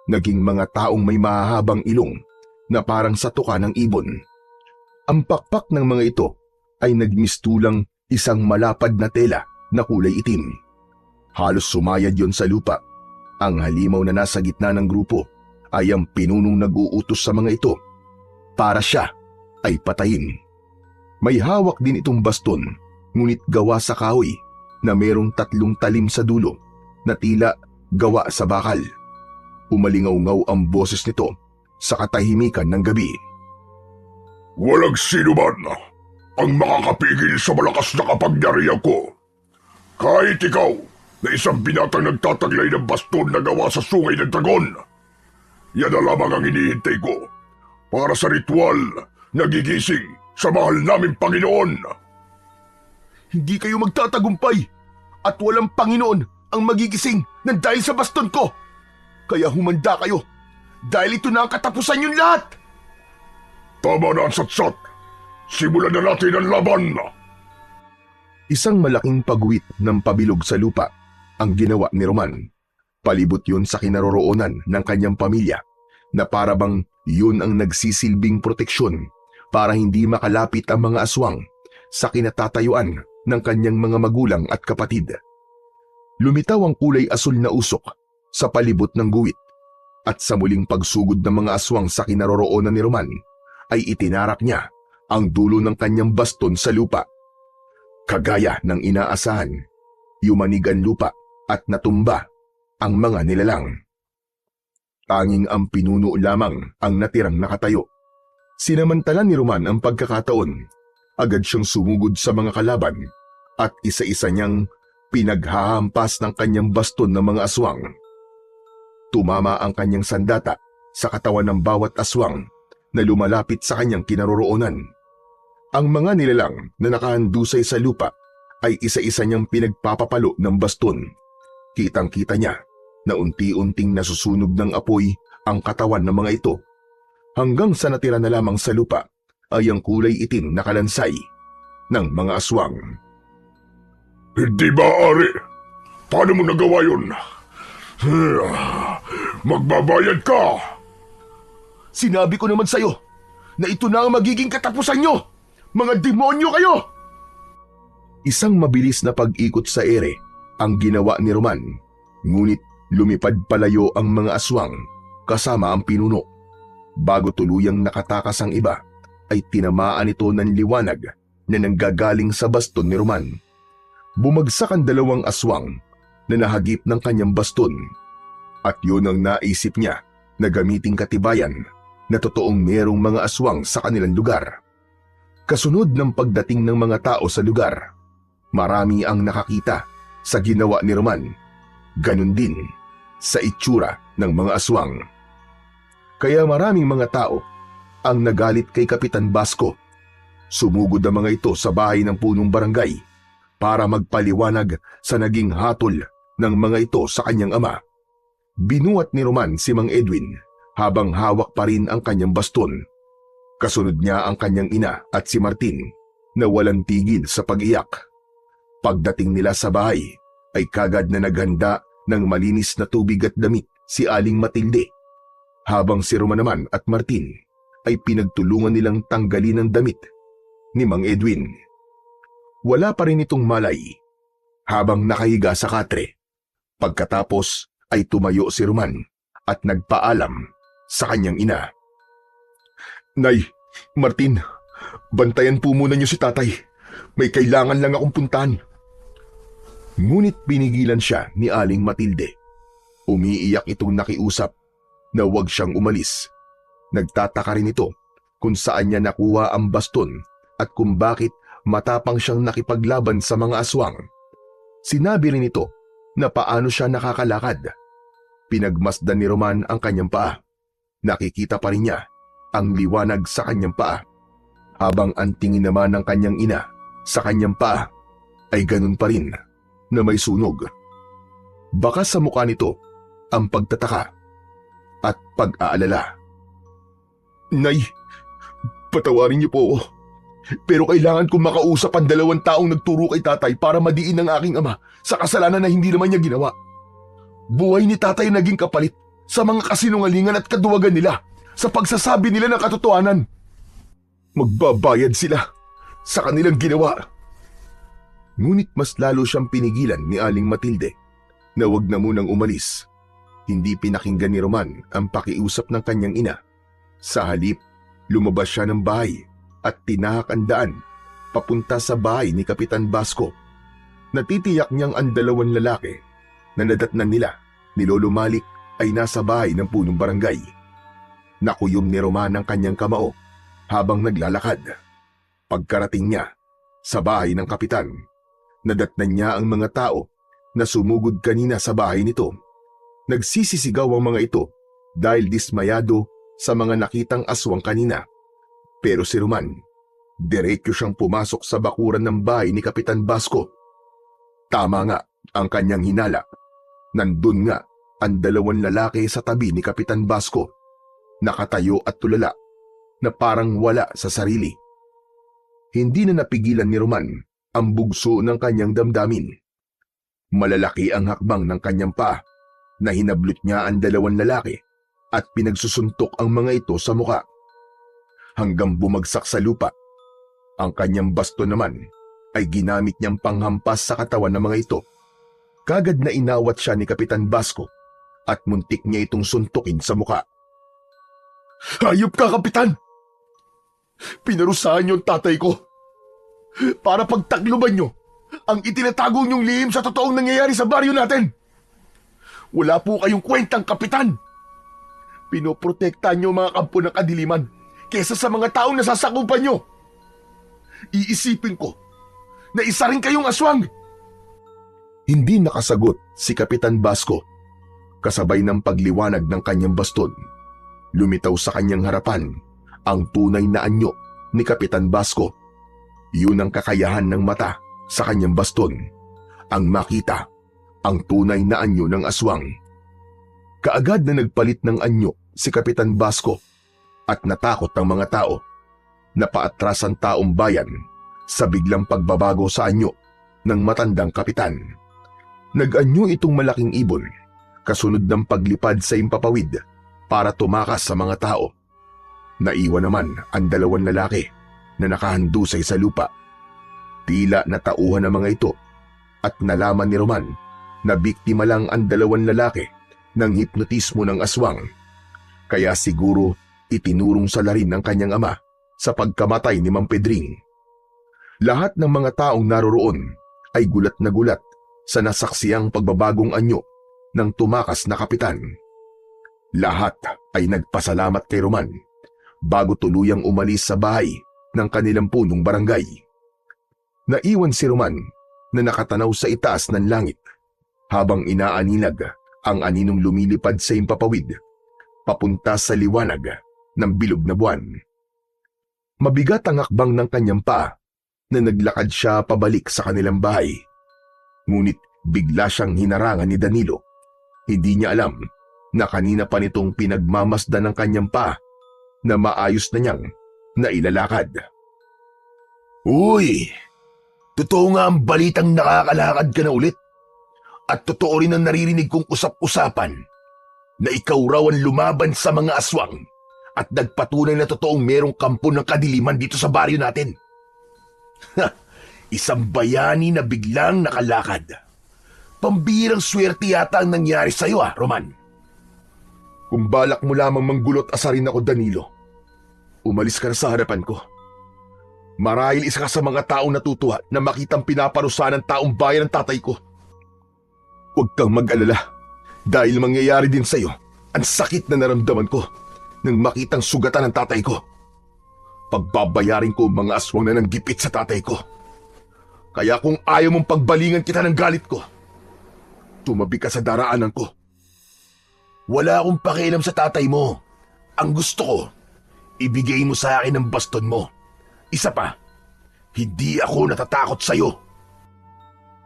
Naging mga taong may mahahabang ilong na parang sa tuka ng ibon. Ang pakpak ng mga ito ay nagmistulang isang malapad na tela na kulay itim. Halos sumayad yon sa lupa. Ang halimaw na nasa gitna ng grupo ay ang pinunong nag-uutos sa mga ito para siya ay patayin. May hawak din itong baston, ngunit gawa sa kahoy na merong 3 talim sa dulo na tila gawa sa bakal. Umalingaw-ngaw ang boses nito sa katahimikan ng gabi. Walang sino man ang makakapigil sa malakas na kapangyarihan ko. Kahit ikaw na isang binatang nagtataglay ng baston na gawa sa sungay ng dragon. Yan na lamang ang hinihintay ko para sa ritual na gigising sa mahal naming Panginoon. Hindi kayo magtatagumpay at walang Panginoon ang magigising ng dahil sa baston ko. Kaya humanda kayo dahil ito na ang katapusan yung lahat. Tama na ang satsat. Simulan na natin ang laban. Isang malaking pagwit ng pabilog sa lupa ang ginawa ni Roman. Palibot yun sa kinaroroonan ng kanyang pamilya na parabang yun ang nagsisilbing proteksyon para hindi makalapit ang mga aswang sa kinatatayuan ng kanyang mga magulang at kapatid. Lumitaw ang kulay asul na usok sa palibot ng guwit at sa muling pagsugod ng mga aswang sa kinaroroonan ni Roman ay itinarak niya ang dulo ng kanyang baston sa lupa. Kagaya ng inaasahan, yumanig ang lupa at natumba ang mga nilalang. Tanging ang pinuno lamang ang natirang nakatayo. Sinamantala ni Roman ang pagkakataon, agad siyang sumugod sa mga kalaban at isa-isa niyang pinaghahampas ng kanyang baston ng mga aswang. Tumama ang kanyang sandata sa katawan ng bawat aswang na lumalapit sa kanyang kinaroroonan. Ang mga nilalang na nakahandusay sa lupa ay isa-isa niyang pinagpapapalo ng baston. Kitang-kita niya na unti-unting nasusunog ng apoy ang katawan ng mga ito, hanggang sa natira na lamang sa lupa ay ang kulay itim na kalansay ng mga aswang. Hindi maaari. Paano mo nagawa yun? Magbabayad ka! Sinabi ko naman sa'yo na ito na ang magiging katapusan nyo! Mga demonyo kayo! Isang mabilis na pag-ikot sa ere ang ginawa ni Roman, ngunit lumipad palayo ang mga aswang kasama ang pinuno. Bago tuluyang nakatakas ang iba, ay tinamaan ito ng liwanag na nanggagaling sa baston ni Roman. Bumagsak ang 2 aswang na nahagip ng kanyang baston. At yun ang naisip niya na gamiting katibayan na totoong merong mga aswang sa kanilang lugar. Kasunod ng pagdating ng mga tao sa lugar, marami ang nakakita sa ginawa ni Roman. Ganon din sa itsura ng mga aswang. Kaya maraming mga tao ang nagalit kay Kapitan Basco. Sumugod ang mga ito sa bahay ng punong barangay para magpaliwanag sa naging hatol ng mga ito sa kanyang ama. Binuhat ni Roman si Mang Edwin habang hawak pa rin ang kanyang baston. Kasunod niya ang kanyang ina at si Martin na walang tigil sa pag-iyak. Pagdating nila sa bahay ay kagad na naghanda ng malinis na tubig at damit si Aling Matilde, habang si Roman naman at Martin ay pinagtulungan nilang tanggalin ang damit ni Mang Edwin. Wala pa rin itong malay habang nakahiga sa katre. Pagkatapos ay tumayo si Roman at nagpaalam sa kanyang ina. Nay, Martin, bantayan po muna niyo si tatay. May kailangan lang akong puntahan. Ngunit pinigilan siya ni Aling Matilde. Umiiyak itong nakiusap na huwag siyang umalis. Nagtataka rin ito kung saan niya nakuha ang baston at kung bakit matapang siyang nakipaglaban sa mga aswang. Sinabi rin ito na paano siya nakakalakad. Pinagmasdan ni Roman ang kanyang paa. Nakikita pa rin niya ang liwanag sa kanyang paa, habang ang tingin naman ng kanyang ina sa kanyang paa ay ganun pa rin na may sunog. Baka sa mukha nito ang pagtataka at pag-aalala. Nay, patawarin niyo po ako. Pero kailangan kong makausap ang 2 taong nagturo kay tatay para madiin ang aking ama sa kasalanan na hindi naman niya ginawa. Buhay ni tatay naging kapalit sa mga kasinungalingan at kaduwagan nila sa pagsasabi nila ng katotohanan. Magbabayad sila sa kanilang ginawa. Ngunit mas lalo siyang pinigilan ni Aling Matilde na wag na munang umalis. Hindi pinakinggan ni Roman ang pakiusap ng kanyang ina. Sa halip, lumabas siya ng bahay at tinahak ang daan papunta sa bahay ni Kapitan Basco. Natitiyak niyang ang 2 lalaki na nadatnan nila ni Lolo Malik ay nasa bahay ng punong barangay. Nakuyom ni Roman ang kanyang kamao habang naglalakad. Pagkarating niya sa bahay ng kapitan, nadatnan niya ang mga tao na sumugod kanina sa bahay nito. Nagsisisigaw ang mga ito dahil dismayado sa mga nakitang aswang kanina. Pero si Roman, diretso siyang pumasok sa bakuran ng bahay ni Kapitan Basco. Tama nga ang kanyang hinala. Nandun nga ang 2 lalaki sa tabi ni Kapitan Basco, nakatayo at tulala na parang wala sa sarili. Hindi na napigilan ni Roman ang bugso ng kanyang damdamin. Malalaki ang hakbang ng kanyang paa na hinablot niya ang 2 lalaki at pinagsusuntok ang mga ito sa muka hanggang bumagsak sa lupa. Ang kanyang baston naman ay ginamit niyang panghampas sa katawan ng mga ito. Kagad na inawat siya ni Kapitan Basco at muntik niya itong suntukin sa muka. Hayop ka, Kapitan! Pinarusahan niyo ang tatay ko para pagtakluban niyo ang itinatago niyong lihim sa totoong nangyayari sa baryo natin. Wala po kayong kwentang, Kapitan. Pinoprotektahan niyo mga kampo ng kadiliman kesa sa mga taong nasasakupan niyo. Iisipin ko na isa rin kayong aswang. Hindi nakasagot si Kapitan Basco. Kasabay ng pagliwanag ng kanyang baston, lumitaw sa kanyang harapan ang tunay na anyo ni Kapitan Basco. Yun ang kakayahan ng mata sa kanyang baston, ang makita ang tunay na anyo ng aswang. Kaagad na nagpalit ng anyo si Kapitan Basco at natakot ang mga tao. Napaatras ang taong bayan sa biglang pagbabago sa anyo ng matandang kapitan. Nag-anyo itong malaking ibon kasunod ng paglipad sa impapawid para tumakas sa mga tao. Naiwan naman ang 2 lalaki na nakahandusay sa lupa. Tila natauhan ang mga ito at nalaman ni Roman na biktima lang ang 2 lalaki ng hipnotismo ng aswang. Kaya siguro itinurong sa larin ng kanyang ama sa pagkamatay ni Mang Pedring. Lahat ng mga taong naroroon ay gulat na gulat sa nasaksiyang pagbabagong anyo ng tumakas na kapitan. Lahat ay nagpasalamat kay Roman bago tuluyang umalis sa bahay ng kanilang punong barangay. Naiwan si Roman na nakatanaw sa itaas ng langit habang inaaninag ang aninong lumilipad sa impapawid papunta sa liwanag ng bilog na buwan. Mabigat ang hakbang ng kanyang paa na naglakad siya pabalik sa kanilang bahay. Ngunit bigla siyang hinarangan ni Danilo. Hindi niya alam na kanina pa nitong pinagmamasdan ng kanyang paa na maayos na niyang nailalakad. Uy! Totoo nga ang balitang nakakalakad ka na ulit. At totoo rin ang naririnig kong usap-usapan na ikaw raw ang lumaban sa mga aswang at nagpatunay na totoong merong kampo ng kadiliman dito sa baryo natin. Isang bayani na biglang nakalakad. Pambirang swerte yata ang nangyari sa'yo, Roman. Kung balak mo lamang manggulot asarin ako, Danilo, umalis ka na sa harapan ko. Marahil isa ka sa mga taong natutuwa na makitang pinaparusahan ng taong bayan ng tatay ko. Huwag kang mag-alala dahil mangyayari din sa'yo ang sakit na naramdaman ko nang makitang sugatan ng tatay ko. Pagbabayarin ko ang mga aswang na nanggipit sa tatay ko. Kaya kung ayaw mong pagbalingan kita ng galit ko, tumabi ka sa daraanan ko. Wala akong pakialam sa tatay mo. Ang gusto ko, ibigay mo sa akin ang baston mo. Isa pa, hindi ako natatakot sa'yo.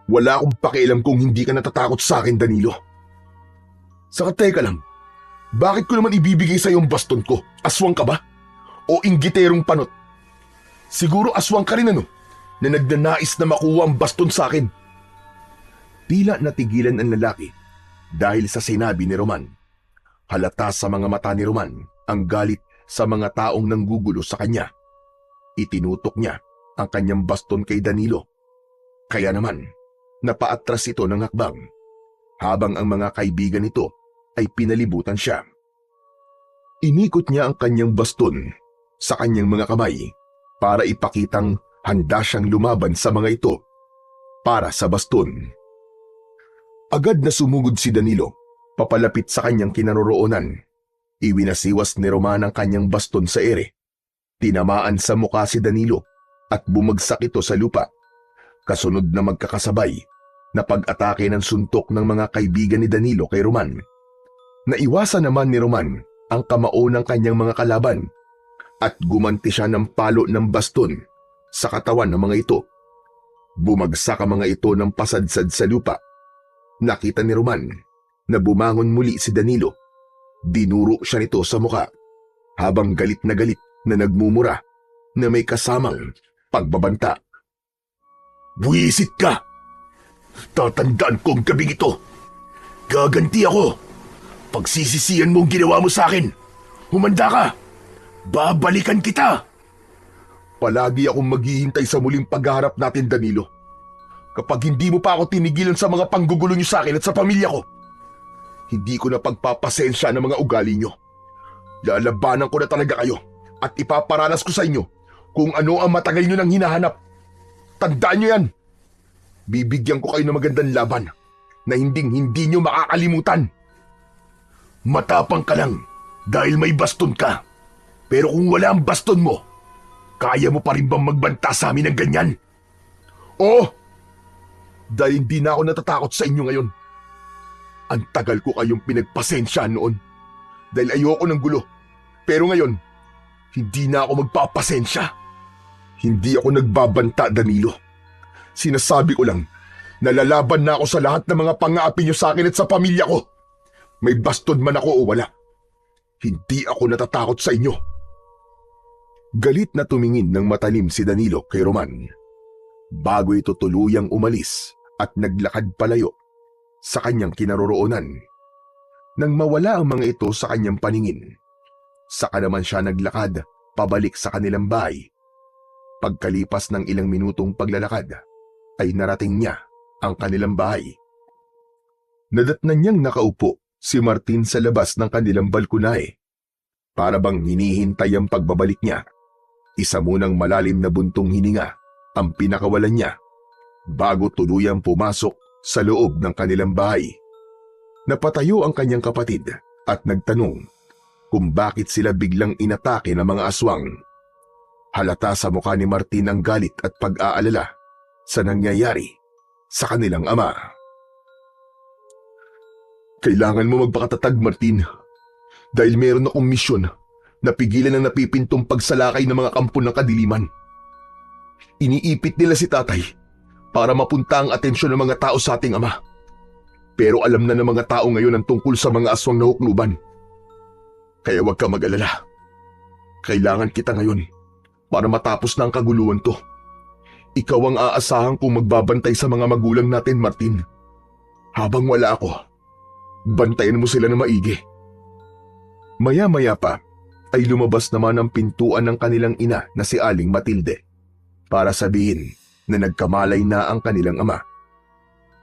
Wala akong pakialam kung hindi ka natatakot sa akin, Danilo. Saka teka lang, bakit ko naman ibibigay sa yung baston ko? Aswang ka ba? O inggiterong panot? Siguro aswang ka rin na nagnanais na makuha ang baston sa akin. Tila natigilan ang lalaki dahil sa sinabi ni Roman. Halata sa mga mata ni Roman ang galit sa mga taong nanggugulo sa kanya. Itinutok niya ang kanyang baston kay Danilo. Kaya naman, napaatras ito ng hakbang habang ang mga kaibigan nito ay pinalibutan siya. Inikot niya ang kanyang baston sa kanyang mga kamay para ipakitang handa siyang lumaban sa mga ito para sa baston. Agad na sumugod si Danilo papalapit sa kanyang kinaroroonan. Iwinasiwas ni Roman ang kanyang baston sa ere. Tinamaan sa mukha si Danilo at bumagsak ito sa lupa. Kasunod na magkakasabay na pag-atake ng suntok ng mga kaibigan ni Danilo kay Roman. Naiwasan naman ni Roman ang kamao ng kanyang mga kalaban at gumanti siya ng palo ng baston sa katawan ng mga ito. Bumagsak ang mga ito ng pasadsad sa lupa. Nakita ni Roman na bumangon muli si Danilo. Dinuro siya nito sa mukha habang galit na nagmumura na may kasamang pagbabanta. Buwisit ka! Tatandaan ko ang gabing ito. Gaganti ako. Pagsisisihan mo ang ginawa mo sa akin. Humanda ka. Babalikan kita. Palagi akong maghihintay sa muling pagharap natin, Danilo. Kapag hindi mo pa ako tinigilan sa mga panggugulo niyo sa akin at sa pamilya ko, hindi ko na pagpapasensya ng mga ugali niyo. Lalabanan ko na talaga kayo at ipaparanas ko sa inyo kung ano ang matagal niyo nang hinahanap. Tandaan niyo yan. Bibigyan ko kayo ng magandang laban na hindi niyo makakalimutan. Matapang ka lang dahil may baston ka. Pero kung wala ang baston mo, kaya mo pa rin bang magbanta sa amin ng ganyan? Oo! Dahil hindi na ako natatakot sa inyo ngayon. Ang tagal ko kayong pinagpasensyaan noon dahil ayoko ng gulo. Pero ngayon, hindi na ako magpapasensya. Hindi ako nagbabanta, Danilo. Sinasabi ko lang na lalaban na ako sa lahat ng mga pang-aapi niyo sa akin at sa pamilya ko. May baston man ako o wala. Hindi ako natatakot sa inyo. Galit na tumingin ng matalim si Danilo kay Roman. Bago ito tuluyang umalis at naglakad palayo sa kanyang kinaroroonan. Nang mawala ang mga ito sa kanyang paningin, saka naman siya naglakad pabalik sa kanilang bahay. Pagkalipas ng ilang minutong paglalakad, ay narating niya ang kanilang bahay. Nadatnan niyang nakaupo si Martin sa labas ng kanilang balkonahe. Para bang hinihintay ang pagbabalik niya. Isa munang malalim na buntong hininga ang pinakawalan niya bago tuluyang pumasok sa loob ng kanilang bahay. Napatayo ang kanyang kapatid at nagtanong kung bakit sila biglang inatake ng mga aswang. Halata sa mukha ni Martin ang galit at pag-aalala sa nangyayari sa kanilang ama. Kailangan mo magpakatatag, Martin, dahil meron akong misyon na pigilan ang napipintong pagsalakay ng mga kampo ng kadiliman. Iniipit nila si tatay para mapunta ang atensyon ng mga tao sa ating ama. Pero alam na ng mga tao ngayon ang tungkol sa mga aswang na hukluban. Kaya huwag ka mag-alala. Kailangan kita ngayon para matapos na ang kaguluhan to. Ikaw ang aasahan kong magbabantay sa mga magulang natin, Martin. Habang wala ako, bantayan mo sila na maigi. Maya-maya pa ay lumabas naman ang pintuan ng kanilang ina na si Aling Matilde para sabihin na nagkamalay na ang kanilang ama.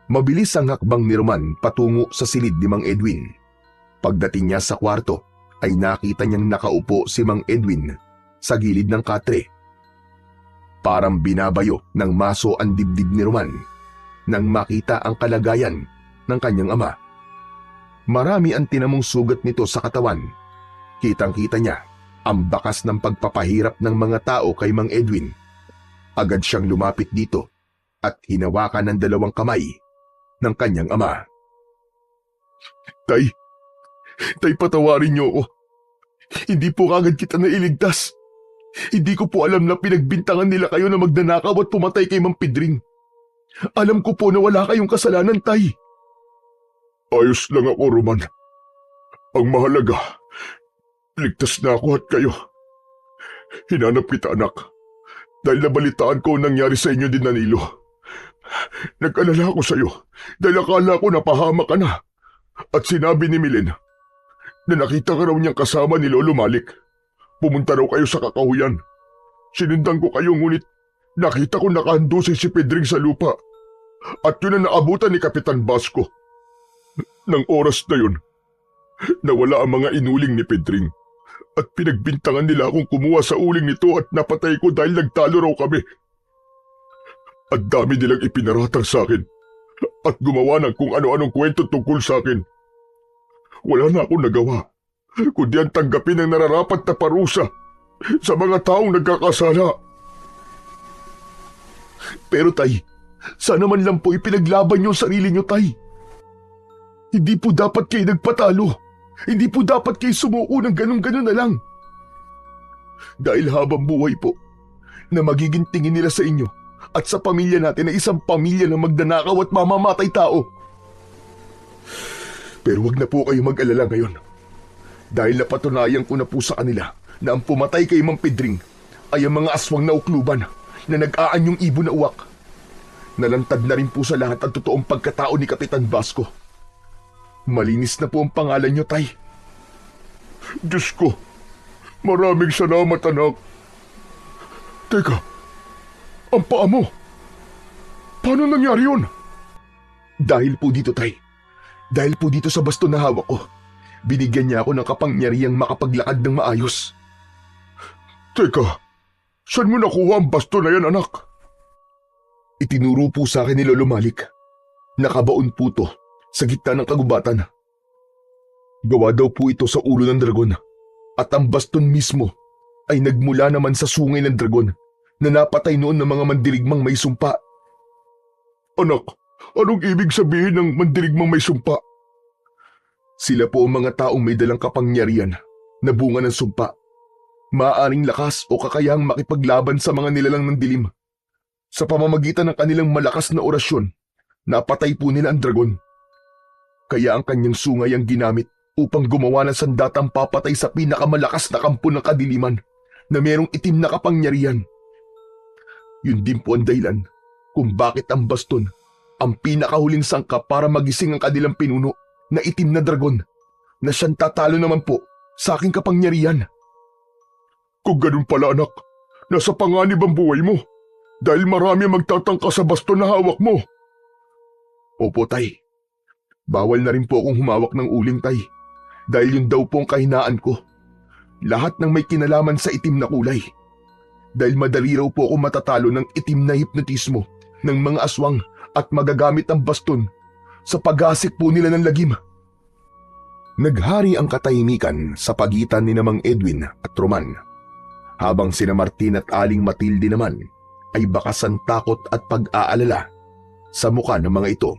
Mabilis ang hakbang ni Roman patungo sa silid ni Mang Edwin. Pagdating niya sa kwarto ay nakita niyang nakaupo si Mang Edwin sa gilid ng katre. Parang binabayo ng maso ang dibdib ni Roman nang makita ang kalagayan ng kanyang ama. Marami ang tinamong sugat nito sa katawan. Kitang-kita niya ang bakas ng pagpapahirap ng mga tao kay Mang Edwin. Agad siyang lumapit dito at hinawakan ng dalawang kamay ng kanyang ama. Tay, patawarin niyo ako. Hindi po kagad kita nailigtas. Hindi ko po alam na pinagbintangan nila kayo na magnanakaw at pumatay kay Mang Pedring. Alam ko po na wala kayong kasalanan, tay. Ayos lang ako, Roman. Ang mahalaga, ligtas na ako at kayo. Hinanap kita, anak, dahil nabalitaan ko ang nangyari sa inyo din, Danilo. Nag-alala ako sa iyo dahil akala ko napahama ka na. At sinabi ni Milen na nakita ka raw niyang kasama ni Lolo Malik. Pumunta raw kayo sa kakahuyan. Sinundan ko kayo ngunit nakita ko nakahandusay si Pedring sa lupa. At yun ang naabutan ni Kapitan Basco. Nang oras na yun, nawala ang mga inuling ni Pedring. At pinagbintangan nila akong kumuha sa uling nito at napatay ko dahil nagtalo raw kami. At dami nilang ipinaratang sa akin at gumawa ng kung ano-anong kwento tungkol sa akin. Wala na akong nagawa, kundi ang tanggapin ang nararapat na parusa sa mga taong nagkakasala. Pero tay, sana man lang po ipinaglaban niyo ang sarili niyo, tay. Hindi po dapat kayo nagpatalo. Hindi po dapat kayo sumuko ng ganun-ganun na lang. Dahil habang buhay po, na magiging tingin nila sa inyo at sa pamilya natin na isang pamilya na magnanakaw at mamamatay tao. Pero wag na po kayo mag-alala ngayon. Dahil napatunayan ko na po sa kanila na ang pumatay kay Mang Pedring ay ang mga aswang na ukluban na nag-aanyong ibon na uwak. Nalantad na rin po sa lahat ang totoong pagkatao ni Kapitan Basco. Malinis na po ang pangalan niyo, tay. Diyos ko, maraming salamat, anak. Teka, ang paa mo. Paano nangyari yun? Dahil po dito, tay. Dahil po dito sa baston na hawak ko, binigyan niya ako ng kapangyarihang makapaglakad ng maayos. Teka, saan mo nakuha ang baston na yan, anak? Itinuro po sa akin ni Lolo Malik. Nakabaon po to sa gitna ng kagubatan. Gawa daw po ito sa ulo ng dragon at ang baston mismo ay nagmula naman sa sungay ng dragon na napatay noon ng mga mandirigmang may sumpa. Anak, anong ibig sabihin ng mandirigmang may sumpa? Sila po ang mga taong may dalang kapangyarihan na bunga ng sumpa. Maaaring lakas o kakayahang makipaglaban sa mga nilalang ng dilim. Sa pamamagitan ng kanilang malakas na orasyon, napatay po nila ang dragon. Kaya ang kanyang sungay ang ginamit upang gumawa ng sandatang papatay sa pinakamalakas na kampo ng kadiliman na merong itim na kapangyarihan. Yun din po ang dahilan kung bakit ang baston ang pinakahuling sangkap para magising ang kanilang pinuno na itim na dragon na siyang tatalo naman po sa aking kapangyarihan. Kung ganun pala, anak, nasa panganib ang buhay mo dahil marami magtatangka sa baston na hawak mo. Opo, tay. Bawal na rin po akong humawak ng uling, tay. Dahil yun daw po ang kahinaan ko. Lahat ng may kinalaman sa itim na kulay. Dahil madali raw po ako matatalo ng itim na hipnotismo ng mga aswang at magagamit ang baston sa pag-asik po nila ng lagim. Naghari ang katahimikan sa pagitan ni Mang Edwin at Roman, habang sina Martin at Aling Matilde naman ay bakas ang takot at pag-aalala sa mukha ng mga ito.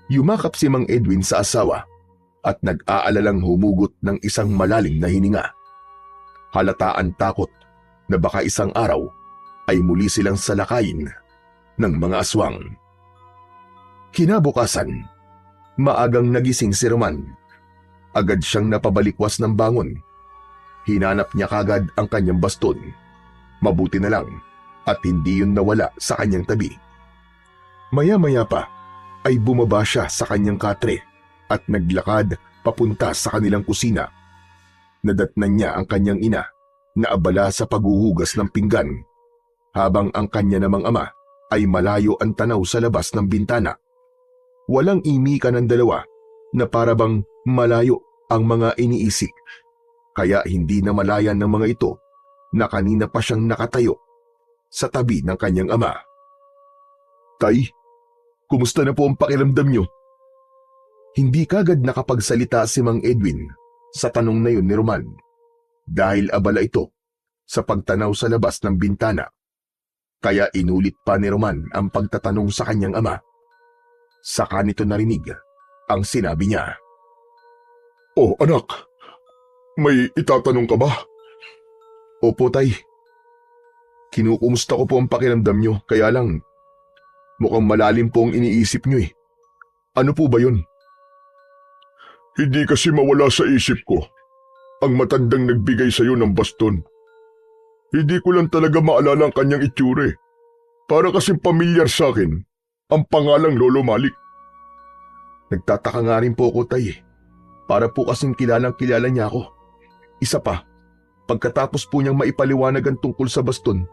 Yumakap si Mang Edwin sa asawa at nag-aalalang humugot ng isang malalim na hininga. Halata ang takot na baka isang araw ay muli silang salakayin ng mga aswang. Kinabukasan, maagang nagising si Roman. Agad siyang napabalikwas ng bangon. Hinanap niya kagad ang kanyang baston. Mabuti na lang at hindi yun nawala sa kanyang tabi. Maya-maya pa ay bumaba siya sa kanyang katre at naglakad papunta sa kanilang kusina. Nadatnan niya ang kanyang ina na abala sa paghuhugas ng pinggan, habang ang kanya namang ama ay malayo ang tanaw sa labas ng bintana. Walang imikan ng dalawa na parabang malayo ang mga iniisip, kaya hindi na malayan ng mga ito na kanina pa siyang nakatayo sa tabi ng kanyang ama. "Tay, kumusta na po ang pakiramdam niyo?" Hindi kagad nakapagsalita si Mang Edwin sa tanong na yun ni Roman, dahil abala ito sa pagtanaw sa labas ng bintana. Kaya inulit pa ni Roman ang pagtatanong sa kanyang ama. Saka nito narinig ang sinabi niya. "Oh, anak, may itatanong ka ba?" "Opo, tay. Kinukumusta ko po ang pakiramdam niyo, kaya lang mukhang malalim po ang iniisip niyo eh. Ano po ba yun?" "Hindi kasi mawala sa isip ko ang matandang nagbigay sa iyo ng baston. Hindi ko lang talaga maalala ang kanyang itsura. Para kasing pamilyar sa akin ang pangalang Lolo Malik." Nagtataka nga rin po ako, tay. Para po kasing kilalang-kilala niya ako. Isa pa, pagkatapos po niyang maipaliwanag ang tungkol sa baston,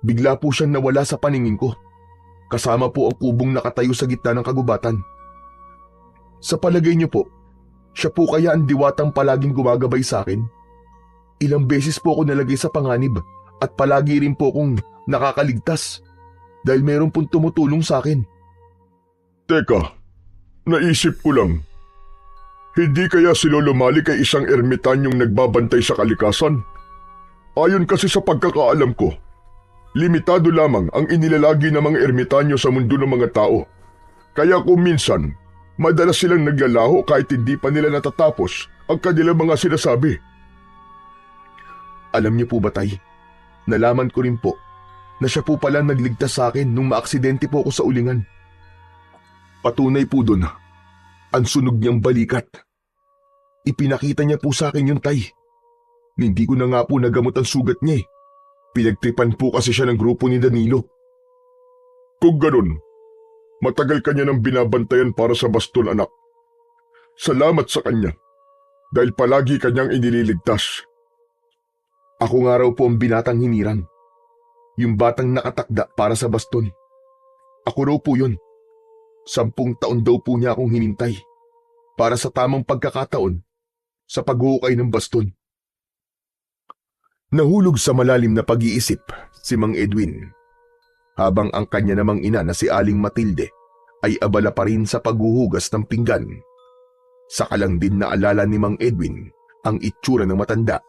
bigla po siyang nawala sa paningin ko. Kasama po ang kubong nakatayo sa gitna ng kagubatan. Sa palagay niyo po, siya po kaya ang diwatang palaging gumagabay sa akin? Ilang beses po ako nalagay sa panganib at palagi rin po akong nakakaligtas dahil mayroon pong tumutulong sa akin. Teka, naisip ko lang. Hindi kaya si Lolo Malik ay isang ermitanyong nagbabantay sa kalikasan? Ayon kasi sa pagkakaalam ko, limitado lamang ang inilalagi ng mga ermitanyo sa mundo ng mga tao. Kaya kung minsan, madalas silang naglalaho kahit hindi pa nila natatapos ang kanilang mga sinasabi. Alam niyo po ba, tay? Nalaman ko rin po na siya po pala nagligtas sa akin nung maaksidente po ako sa ulingan. Patunay po dun ang sunog niyang balikat. Ipinakita niya po sa akin yung tay. Hindi ko na nga po nagamot ang sugat niya eh. Pinagtripan po kasi siya ng grupo ni Danilo. Kung ganun, matagal kanya nang binabantayan para sa baston, anak. Salamat sa kanya dahil palagi kanyang inililigtas. Ako nga raw po ang binatang hinirang. Yung batang nakatakda para sa baston. Ako raw po yun. 10 taon daw po niya akong hinintay para sa tamang pagkakataon sa paghuhukay ng baston. Nahulog sa malalim na pag-iisip si Mang Edwin, habang ang kanya namang ina na si Aling Matilde ay abala pa rin sa paghuhugas ng pinggan. Saka lang din naalala ni Mang Edwin ang itsura ng matanda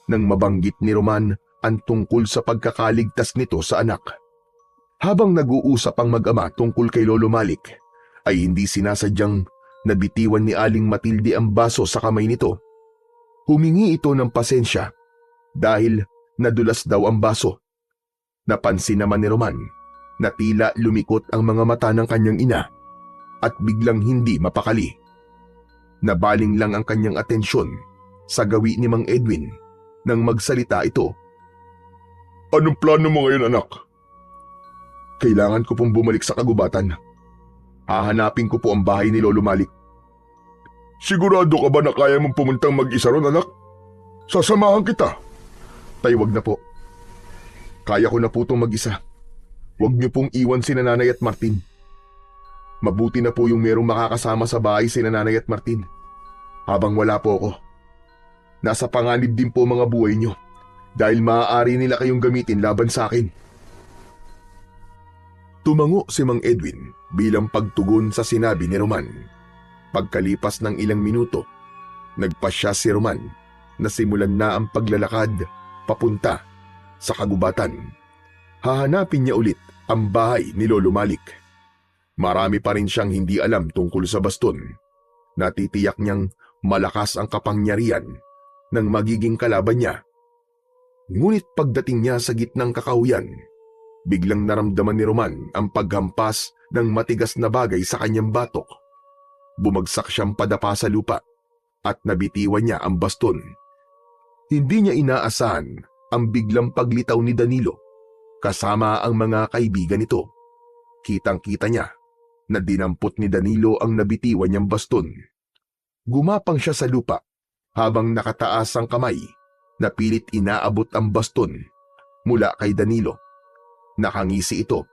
nang mabanggit ni Roman ang tungkol sa pagkakaligtas nito sa anak. Habang nag-uusap ang mag-ama tungkol kay Lolo Malik, ay hindi sinasadyang nabitiwan ni Aling Matilde ang baso sa kamay nito. Humingi ito ng pasensya dahil nadulas daw ang baso. Napansin naman ni Roman na tila lumikot ang mga mata ng kanyang ina at biglang hindi mapakali. Nabaling lang ang kanyang atensyon sa gawi ni Mang Edwin nang magsalita ito. Anong plano mo ngayon, anak? Kailangan ko pong bumalik sa kagubatan. Hahanapin ko po ang bahay ni Lolo Malik. Sigurado ka ba na kaya mong pumuntang mag-isa ron, anak? Sasamahan kita. Tay, wag na po. Kaya ko na po itong mag-isa. Huwag niyo pong iwan si Nanay at Martin. Mabuti na po yung merong makakasama sa bahay si Nanay at Martin. Habang wala po ako. Nasa panganib din po mga buhay niyo dahil maaari nila kayong gamitin laban sa akin. Tumango si Mang Edwin bilang pagtugon sa sinabi ni Roman. Pagkalipas ng ilang minuto, nagpasya si Roman na simulan na ang paglalakad papunta sa kagubatan. Hahanapin niya ulit ang bahay ni Lolo Malik. Marami pa rin siyang hindi alam tungkol sa baston. Natitiyak niyang malakas ang kapangyarihan ng magiging kalaban niya. Ngunit pagdating niya sa gitnang kakahuyan, biglang naramdaman ni Roman ang paghampas ng matigas na bagay sa kanyang batok. Bumagsak siyang padapa sa lupa at nabitiwan niya ang baston. Hindi niya inaasahan ang biglang paglitaw ni Danilo kasama ang mga kaibigan nito. Kitang-kita niya na dinampot ni Danilo ang nabitiwan niyang baston. Gumapang siya sa lupa habang nakataas ang kamay na pilit inaabot ang baston mula kay Danilo. Nakangisi ito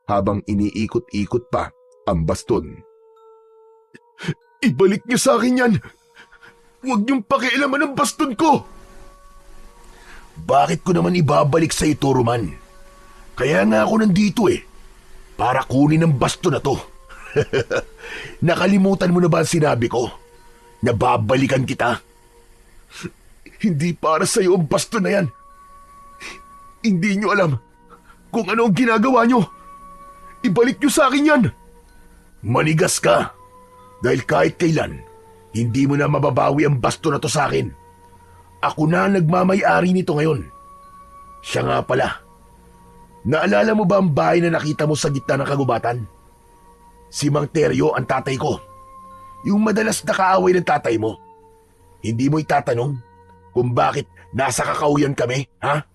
habang iniikot-ikot pa ang baston. Ibalik niyo sa akin yan! Huwag niyong pakialaman ang baston ko! Bakit ko naman ibabalik sa ito, Roman? Kaya nga ako nandito para kunin ang baston na to. Nakalimutan mo na ba ang sinabi ko? Nababalikan kita. Hindi para sa iyo ang baston na yan. Hindi niyo alam kung ano ang ginagawa niyo. Ibalik niyo sa akin yan. Manigas ka. Dahil kahit kailan, hindi mo na mababawi ang baston na to sa akin. Ako na ang nagmamay-ari nito ngayon. Siya nga pala. Naalala mo ba ang bahay na nakita mo sa gitna ng kagubatan? Si Mang Teryo ang tatay ko. Yung madalas nakaaway ng tatay mo. Hindi mo itatanong kung bakit nasa kakahuyan kami, ha?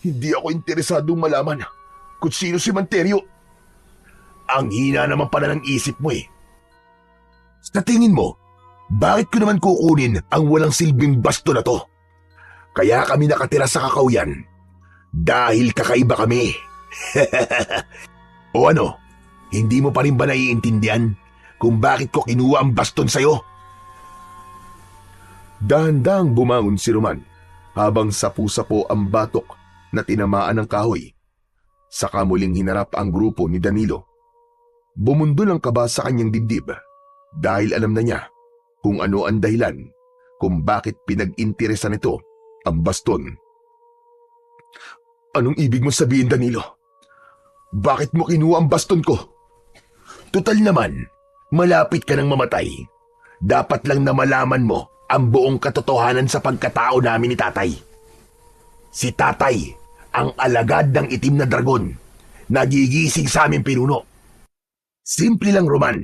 Hindi ako interesadong malaman kung sino si Mang Teryo. Ang hina naman pala ng isip mo Sa tingin mo, bakit ko naman kukunin ang walang silbing basto na to? Kaya kami nakatira sa kakahuyan. Dahil kakaiba kami. O ano, hindi mo pa rin ba naiintindihan kung bakit ko kinuha ang baston sa'yo? Dahan-dahang bumangon si Roman habang sapu-sapo ang batok na tinamaan ng kahoy. Saka muling hinarap ang grupo ni Danilo. Bumundol ang kaba sa kanyang dibdib dahil alam na niya kung ano ang dahilan kung bakit pinag-interesan nito ang baston. Anong ibig mo sabihin, Danilo? Bakit mo kinuha ang baston ko? Tutal naman, malapit ka nang mamatay. Dapat lang na malaman mo ang buong katotohanan sa pagkatao namin ni Tatay. Si Tatay, ang alagad ng itim na dragon, nagigising sa aming pinuno. Simple lang, Roman.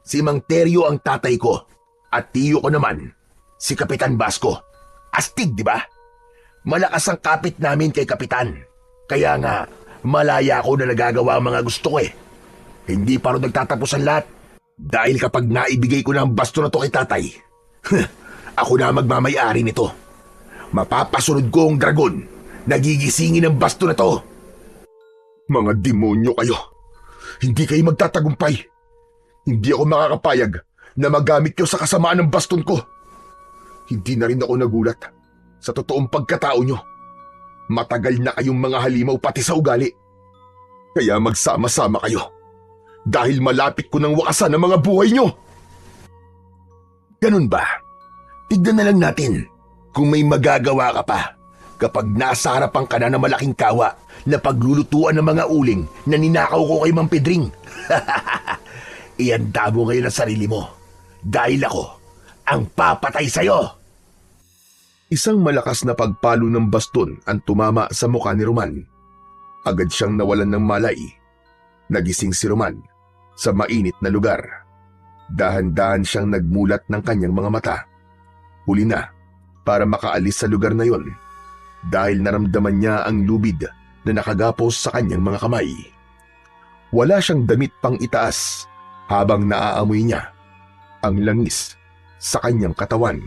Si Mang Teryo ang tatay ko at tiyo ko naman, si Kapitan Basco. Astig, di ba? Malakas ang kapit namin kay Kapitan. Kaya nga, malaya ako na nagagawa ang mga gusto ko Hindi pa rin nagtatapos ang lahat. Dahil kapag naibigay ko na ang basto na to kay Tatay, ako na magmamay-ari nito. Mapapasunod ko ang dragon. Nagigisingin ang basto na to. Mga demonyo kayo. Hindi kayo magtatagumpay. Hindi ako makakapayag na magamit kayo sa kasamaan ng baston ko. Hindi na rin ako nagulat sa totoong pagkatao nyo. Matagal na kayong mga halimaw pati sa ugali. Kaya magsama-sama kayo. Dahil malapit ko nang wakasan ang mga buhay nyo. Ganun ba? Tignan na lang natin kung may magagawa ka pa kapag nasa harapan ka na ng malaking kawa na paglulutuan ng mga uling na ninakaw ko kay Mang Pedring. Ihanda mo ngayon ang sarili mo dahil ako ang papatay sa'yo. Isang malakas na pagpalo ng baston ang tumama sa mukha ni Roman. Agad siyang nawalan ng malay. Nagising si Roman sa mainit na lugar. Dahan-dahan siyang nagmulat ng kanyang mga mata. Huli na para makaalis sa lugar na yon dahil naramdaman niya ang lubid na nakagapos sa kanyang mga kamay. Wala siyang damit pang itaas habang naaamoy niya ang langis sa kanyang katawan.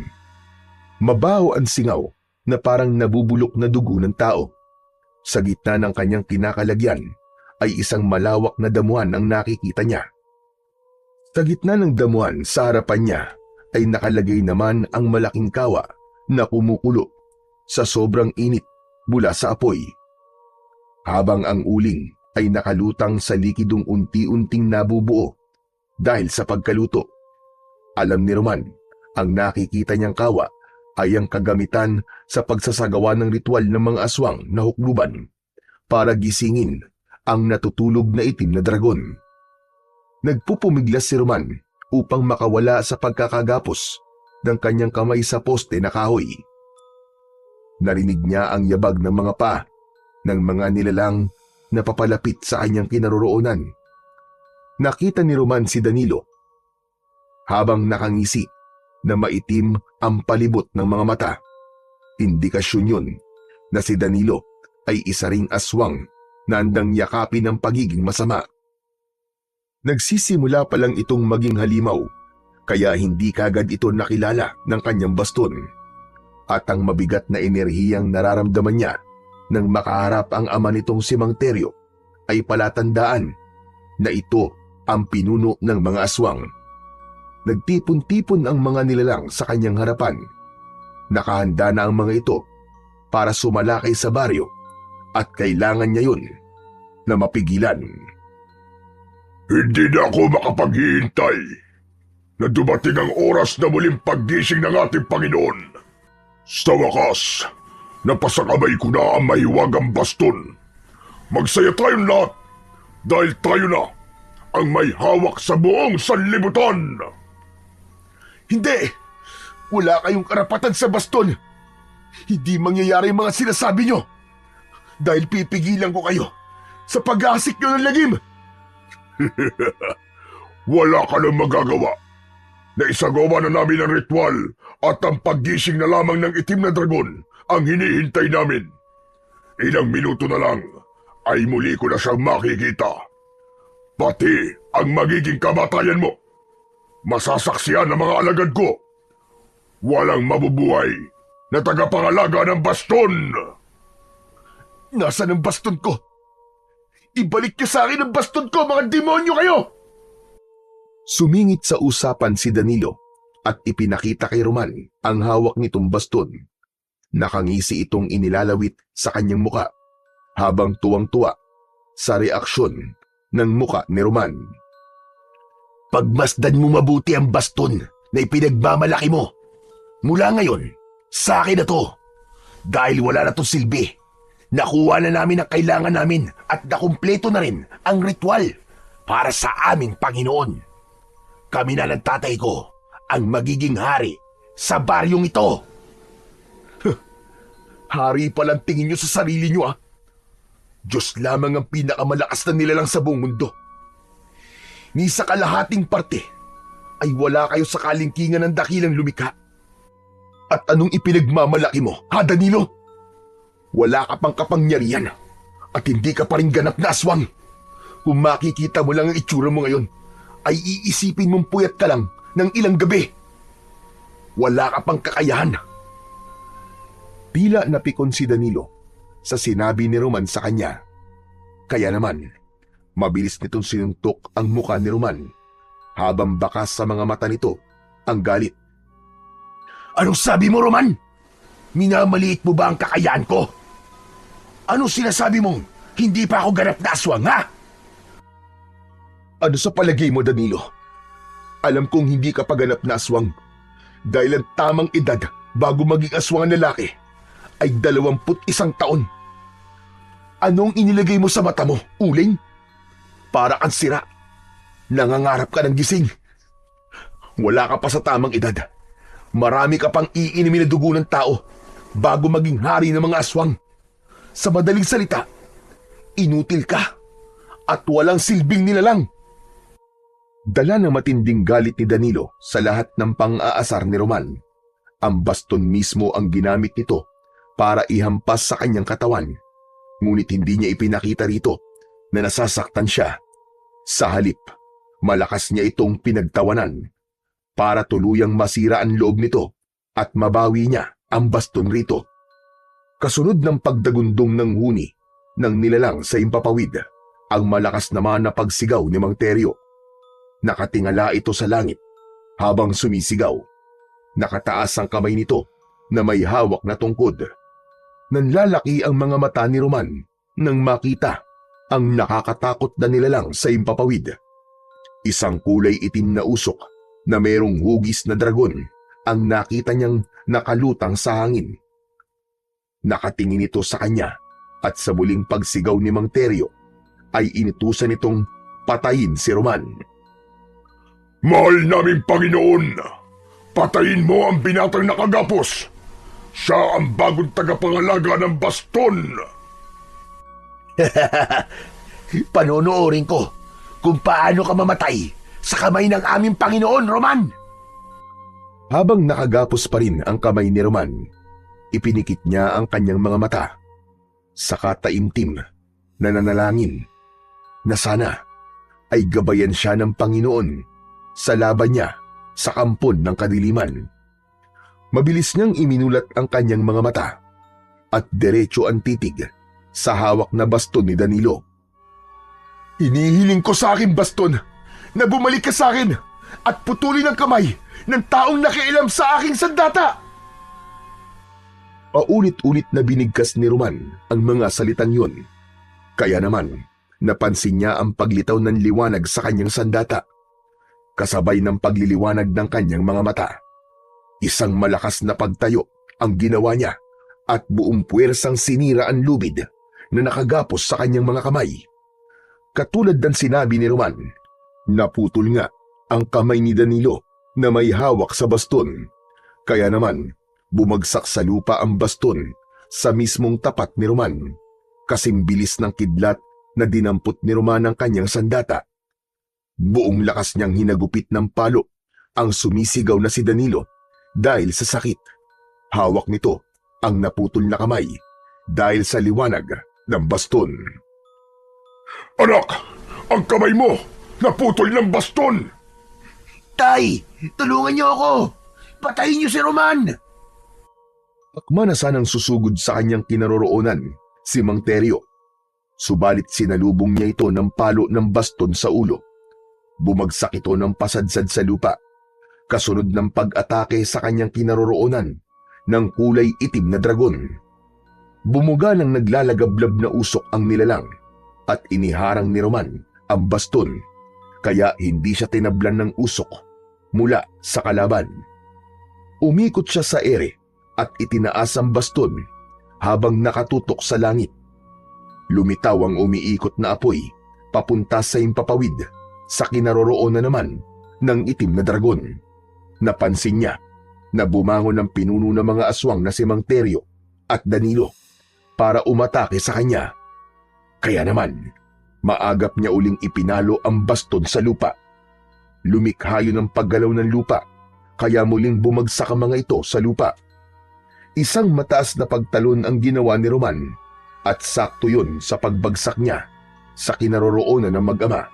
Mabaho ang singaw na parang nabubulok na dugo ng tao. Sa gitna ng kanyang kinakalagyan ay isang malawak na damuhan ang nakikita niya. Sa gitna ng damuhan sa harapan niya ay nakalagay naman ang malaking kawa na kumukulo sa sobrang init mula sa apoy. Habang ang uling ay nakalutang sa likidong unti-unting nabubuo dahil sa pagkaluto. Alam ni Roman, ang nakikita niyang kawa ay ang kagamitan sa pagsasagawa ng ritual ng mga aswang na hukluban para gisingin ang natutulog na itim na dragon. Nagpupumiglas si Roman upang makawala sa pagkakagapos ng kanyang kamay sa poste na kahoy. Narinig niya ang yabag ng mga paa ng mga nilalang na papalapit sa kanyang kinaroroonan. Nakita ni Roman si Danilo habang nakangisi na maitim ang palibot ng mga mata. Indikasyon yun na si Danilo ay isa ring aswang na handang yakapin ang pagiging masama. Nagsisimula pa lang itong maging halimaw, kaya hindi kagad ito nakilala ng kanyang baston. At ang mabigat na enerhiyang nararamdaman niya nang makaharap ang ama nitong si Mang Teryo ay palatandaan na ito ang pinuno ng mga aswang. Nagtipon-tipon ang mga nilalang sa kanyang harapan. Nakahanda na ang mga ito para sumalakay sa baryo at kailangan niya yun na mapigilan. Hindi na ako makapaghihintay na dumating ang oras na muling paggising ng ating Panginoon. Sa wakas, napasakamay ko na ang mahiwagang baston. Magsaya tayong lahat dahil tayo na ang may hawak sa buong sanlibutan. Hindi! Wala kayong karapatan sa baston. Hindi mangyayari ang mga sinasabi nyo. Dahil pipigilan ko kayo sa pag-aasik nyo ng lagim. Wala ka nang magagawa. Naisagawa na namin ang ritual at ang paggising na lamang ng itim na dragon ang hinihintay namin. Ilang minuto na lang ay muli ko na siyang makikita. Pati ang magiging kamatayan mo. Masasaksihan ng mga alagad ko. Walang mabubuhay na tagapangalaga ng baston. Nasaan ang baston ko? Ibalik niyo sa akin ang baston ko, mga demonyo kayo! Sumingit sa usapan si Danilo at ipinakita kay Roman ang hawak nitong baston. Nakangisi itong inilalawit sa kanyang muka habang tuwang-tuwa sa reaksyon ng muka ni Roman. Pagmasdan mo mabuti ang baston na ipinagmamalaki mo. Mula ngayon, sa akin na to. Dahil wala na to silbi. Nakuha na namin ang kailangan namin at nakumpleto na rin ang ritual para sa aming Panginoon. Kami na ng tatay ko ang magiging hari sa baryong ito. Hari palang tingin nyo sa sarili nyo, ah. Diyos lamang ang pinakamalakas na nilalang sa buong mundo. Ni sa kalahating parte ay wala kayo sa kalingkingan ng dakilang lumikha. At anong ipinagmamalaki mo, ha Danilo? Wala ka pang kapangyarihan at hindi ka pa rin ganap na aswang. Kung makikita mo lang ang itsura mo ngayon, ay iisipin mong puyat ka lang ng ilang gabi. Wala ka pang kakayahan. Tila napikon si Danilo sa sinabi ni Roman sa kanya. Kaya naman, mabilis nitong sinuntok ang muka ni Roman habang bakas sa mga mata nito ang galit. Anong sabi mo, Roman? Minamaliit mo ba ang kakayahan ko? Ano sinasabi mong hindi pa ako ganap na aswang, ha? Ano sa palagay mo, Danilo? Alam kong hindi ka pa ganap na aswang dahil ang tamang edad bago maging aswang ang lalaki ay 21 taon. Anong inilagay mo sa mata mo, uling? Para kang sira. Nangangarap ka ng gising. Wala ka pa sa tamang edad. Marami ka pang iinimin na dugo ng tao bago maging hari ng mga aswang. Sa madaling salita, inutil ka at walang silbing nilalang. Dala ng matinding galit ni Danilo sa lahat ng pang-aasar ni Roman. Ang baston mismo ang ginamit nito para ihampas sa kanyang katawan. Ngunit hindi niya ipinakita rito na nasasaktan siya. Sa halip, malakas niya itong pinagtawanan para tuluyang masira ang loob nito at mabawi niya ang baston rito. Kasunod ng pagdagundong ng huni ng nilalang sa impapawid, ang malakas naman na pagsigaw ni Mang Teryo. Nakatingala ito sa langit habang sumisigaw. Nakataas ang kamay nito na may hawak na tungkod. Nanlalaki ang mga mata ni Roman nang makita ang nakakatakot na nilalang sa impapawid. Isang kulay itim na usok na mayroong hugis na dragon ang nakita niyang nakalutang sa hangin. Nakatingin ito sa kanya at sa muling pagsigaw ni Mang Teryo ay inutusan itong patayin si Roman. Mahal naming Panginoon, patayin mo ang binatang nakagapos. Siya ang bagong tagapangalaga ng baston. Panonoorin ko kung paano ka mamatay sa kamay ng aming Panginoon, Roman. Habang nakagapos pa rin ang kamay ni Roman, ipinikit niya ang kanyang mga mata. Saka taimtim na nanalangin na sana ay gabayan siya ng Panginoon sa laban niya sa kampon ng kadiliman. Mabilis niyang iminulat ang kanyang mga mata at diretso ang titig sa hawak na baston ni Danilo. Inihiling ko sa aking baston na bumalik ka sa akin at putulin ang kamay ng taong nakialam sa aking sandata. Paulit-ulit na binigkas ni Roman ang mga salitang yun. Kaya naman, napansin niya ang paglitaw ng liwanag sa kanyang sandata, kasabay ng pagliliwanag ng kanyang mga mata. Isang malakas na pagtayo ang ginawa niya at buong puwersang sinira ang lubid na nakagapos sa kanyang mga kamay. Katulad ng sinabi ni Roman, naputol nga ang kamay ni Danilo na may hawak sa baston. Kaya naman, bumagsak sa lupa ang baston sa mismong tapat ni Roman. Kasing bilis ng kidlat na dinampot ni Roman ang kanyang sandata. Buong lakas niyang hinagupit ng palo ang sumisigaw na si Danilo dahil sa sakit. Hawak nito ang naputol na kamay dahil sa liwanag ng baston. Anak, ang kamay mo naputol ng baston. Tay, tulungan niyo ako. Patayin niyo si Roman. Akma na sanang susugod sa kanyang kinaroroonan si Mang Teryo. Subalit sinalubong niya ito ng palo ng baston sa ulo. Bumagsak ito ng pasadsad sa lupa, kasunod ng pag-atake sa kanyang kinaroroonan ng kulay itim na dragon. Bumuga ng naglalagablab na usok ang nilalang at iniharang ni Roman ang baston, kaya hindi siya tinablan ng usok mula sa kalaban. Umikot siya sa ere at itinaas ang baston habang nakatutok sa langit. Lumitaw ang umiikot na apoy papunta sa himpapawid sa kinaroroonan naman ng itim na dragon. Napansin niya na bumangon ang pinuno ng mga aswang na si Mang Teryo at Danilo para umatake sa kanya. Kaya naman, maagap niya uling ipinalo ang baston sa lupa. Lumikha yun ang paggalaw ng lupa, kaya muling bumagsak ang mga ito sa lupa. Isang mataas na pagtalon ang ginawa ni Roman at sakto yun sa pagbagsak niya sa kinaroroonan ng mag-ama.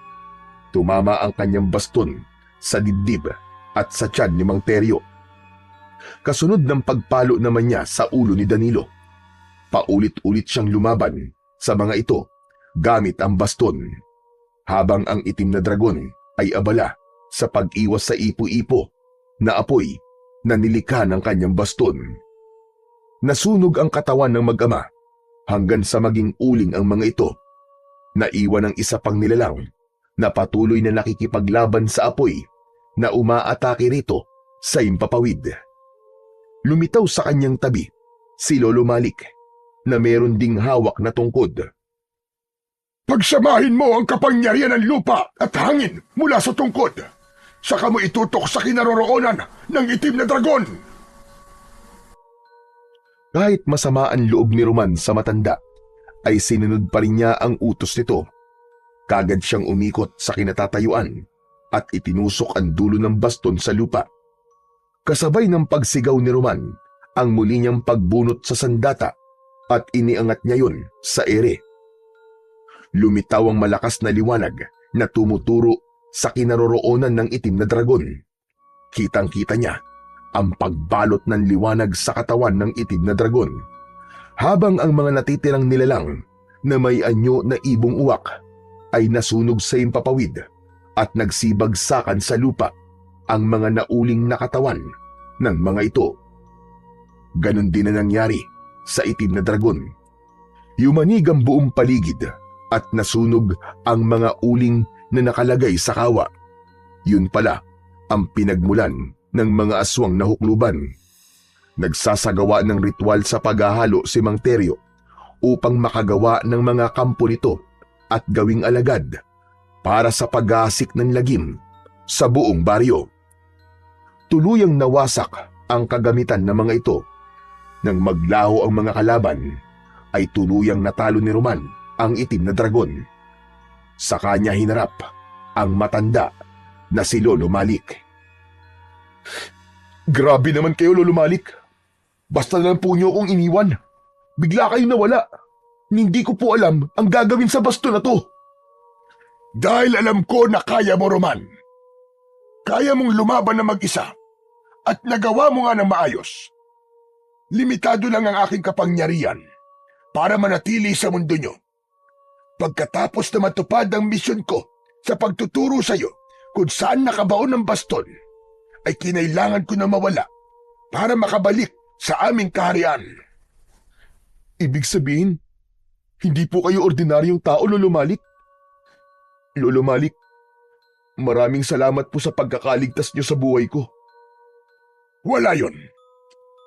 Tumama ang kanyang baston sa dibdib at sa tiyan ni Mang Teryo. Kasunod ng pagpalo naman niya sa ulo ni Danilo. Paulit-ulit siyang lumaban sa mga ito gamit ang baston, habang ang itim na dragon ay abala sa pag-iwas sa ipo-ipo na apoy na nilikha ng kanyang baston. Nasunog ang katawan ng mag-ama hanggang sa maging uling ang mga ito. Naiwan ang isa pang nilalang na patuloy na nakikipaglaban sa apoy na umaatake rito sa himpapawid. Lumitaw sa kanyang tabi si Lolo Malik na meron ding hawak na tungkod. Pagsamahin mo ang kapangyarihan ng lupa at hangin mula sa tungkod. Saka mo itutok sa kinaroroonan ng itim na dragon. Kahit masama ang loob ni Roman sa matanda, ay sinunod pa rin niya ang utos nito. Kagad siyang umikot sa kinatatayuan at itinusok ang dulo ng baston sa lupa. Kasabay ng pagsigaw ni Roman, ang muli niyang pagbunot sa sandata at iniangat niya yun sa ere. Lumitaw ang malakas na liwanag na tumuturo sa kinaroroonan ng itim na dragon. Kitang-kita niya ang pagbalot ng liwanag sa katawan ng itim na dragon, habang ang mga natitirang nilalang na may anyo na ibong uwak ay nasunog sa himpapawid at nagsibagsakan sa lupa ang mga nauling na katawan ng mga ito. Ganon din na nangyari sa itim na dragon. Yumanig ang buong paligid at nasunog ang mga uling na nakalagay sa kawa Yun pala ang pinagmulan ng mga aswang na hukluban. Nagsasagawa ng ritual sa paghahalo si Mang Teryo upang makagawa ng mga kampo nito at gawing alagad para sa pag-aasik ng lagim sa buong baryo. Tuluyang nawasak ang kagamitan ng mga ito. Nang maglaho ang mga kalaban, ay tuluyang natalo ni Roman ang itim na dragon. Sa kanya hinarap ang matanda na si Lolo Malik. Grabe naman kayo, Lolo Malik. Basta na lang po niyo akong iniwan. Bigla kayong nawala. Hindi ko po alam ang gagawin sa basto na to. Dahil alam ko na kaya mo, Roman. Kaya mong lumaban na mag-isa at nagawa mo nga ng maayos. Limitado lang ang aking kapangyarihan para manatili sa mundo nyo. Pagkatapos na matupad ang misyon ko sa pagtuturo sa iyo kung saan nakabaon ng baston, ay kinailangan ko na mawala para makabalik sa aming kaharian. Ibig sabihin, hindi po kayo ordinaryong tao, Lolo Malik. Lolo Malik, maraming salamat po sa pagkakaligtas niyo sa buhay ko. Wala yon.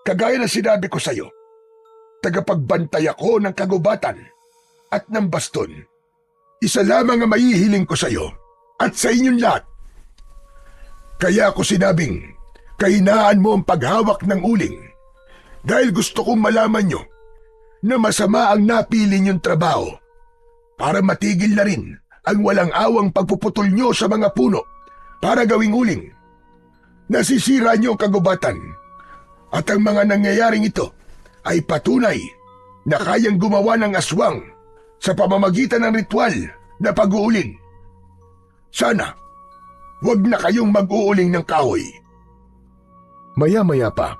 Kagaya na sinabi ko sa iyo, tagapagbantay ako ng kagubatan at ng baston. Isa lamang ang maihiling ko sa iyo at sa inyong lahat. Kaya ako sinabing, kahinaan mo ang paghawak ng uling dahil gusto kong malaman nyo na masama ang napili niyong trabaho para matigil na rin ang walang awang pagpuputol nyo sa mga puno para gawing uling. Nasisira nyo ang kagubatan at ang mga nangyayaring ito ay patunay na kayang gumawa ng aswang sa pamamagitan ng ritual na pag-uuling. Sana, huwag na kayong mag-uuling ng kahoy. Maya-maya pa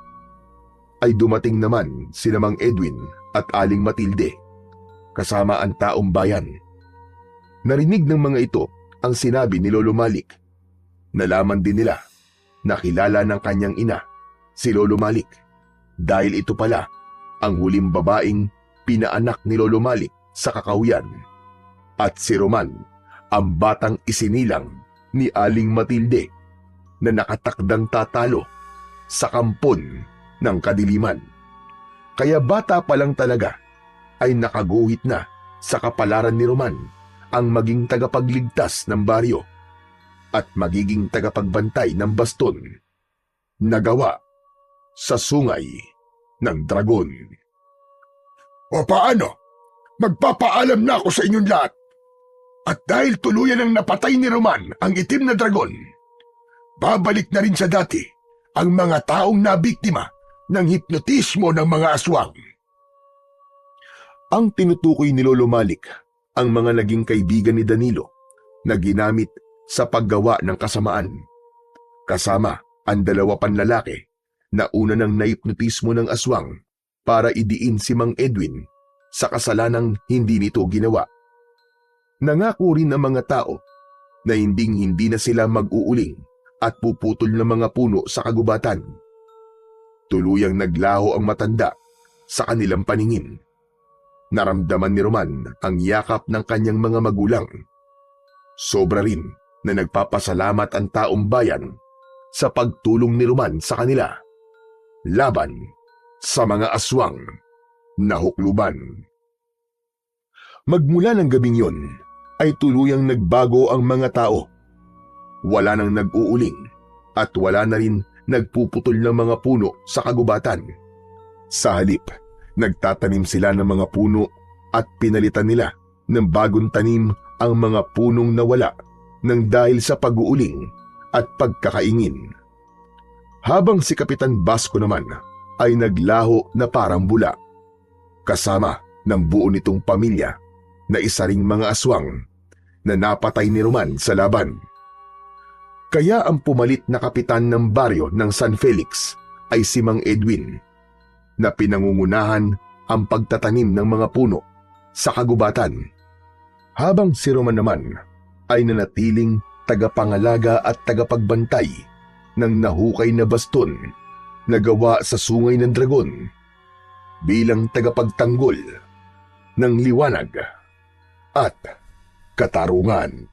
ay dumating naman sina Mang Edwin at Aling Matilde kasama ang taong bayan. Narinig ng mga ito ang sinabi ni Lolo Malik. Nalaman din nila na kilala ng kanyang ina, si Lolo Malik, dahil ito pala ang huling babaeng pinaanak ni Lolo Malik sa kakahuyan. At si Roman, ang batang isinilang ni Aling Matilde na nakatakdang tatalo sa kampon ng kadiliman. Kaya bata pa lang talaga ay nakaguhit na sa kapalaran ni Roman ang maging tagapagligtas ng baryo at magiging tagapagbantay ng baston na gawa sa sungay ng dragon. O paano? Magpapaalam na ako sa inyong lahat. At dahil tuluyan ang napatay ni Roman ang itim na dragon, babalik na rin sa dati ang mga taong nabiktima ng hipnotismo ng mga aswang. Ang tinutukoy ni Lolo Malik ang mga naging kaibigan ni Danilo na ginamit sa paggawa ng kasamaan. Kasama ang dalawa pang lalaki na una ng naipnotismo ng aswang para idiin si Mang Edwin sa kasalanang hindi nito ginawa. Nangako rin ang mga tao na hindi na sila mag-uuling at puputol ng mga puno sa kagubatan. Tuluyang naglaho ang matanda sa kanilang paningin. Naramdaman ni Roman ang yakap ng kanyang mga magulang. Sobra rin na nagpapasalamat ang taong bayan sa pagtulong ni Roman sa kanila laban sa mga aswang na hukluban. Magmula ng gabing yon ay tuluyang nagbago ang mga tao. Wala nang nag-uuling at wala na rin nagpuputol ng mga puno sa kagubatan. Sa halip, nagtatanim sila ng mga puno at pinalitan nila ng bagong tanim ang mga punong nawala nang dahil sa pag-uuling at pagkakaingin. Habang si Kapitan Basco naman ay naglaho na parang bula, kasama ng buo nitong pamilya na isa ring mga aswang na napatay ni Roman sa laban. Kaya ang pumalit na kapitan ng baryo ng San Felix ay si Mang Edwin, na pinangungunahan ang pagtatanim ng mga puno sa kagubatan, habang si Roman naman ay nanatiling tagapangalaga at tagapagbantay ng nahukay na baston na gawa sa sungay ng dragon bilang tagapagtanggol ng liwanag at katarungan.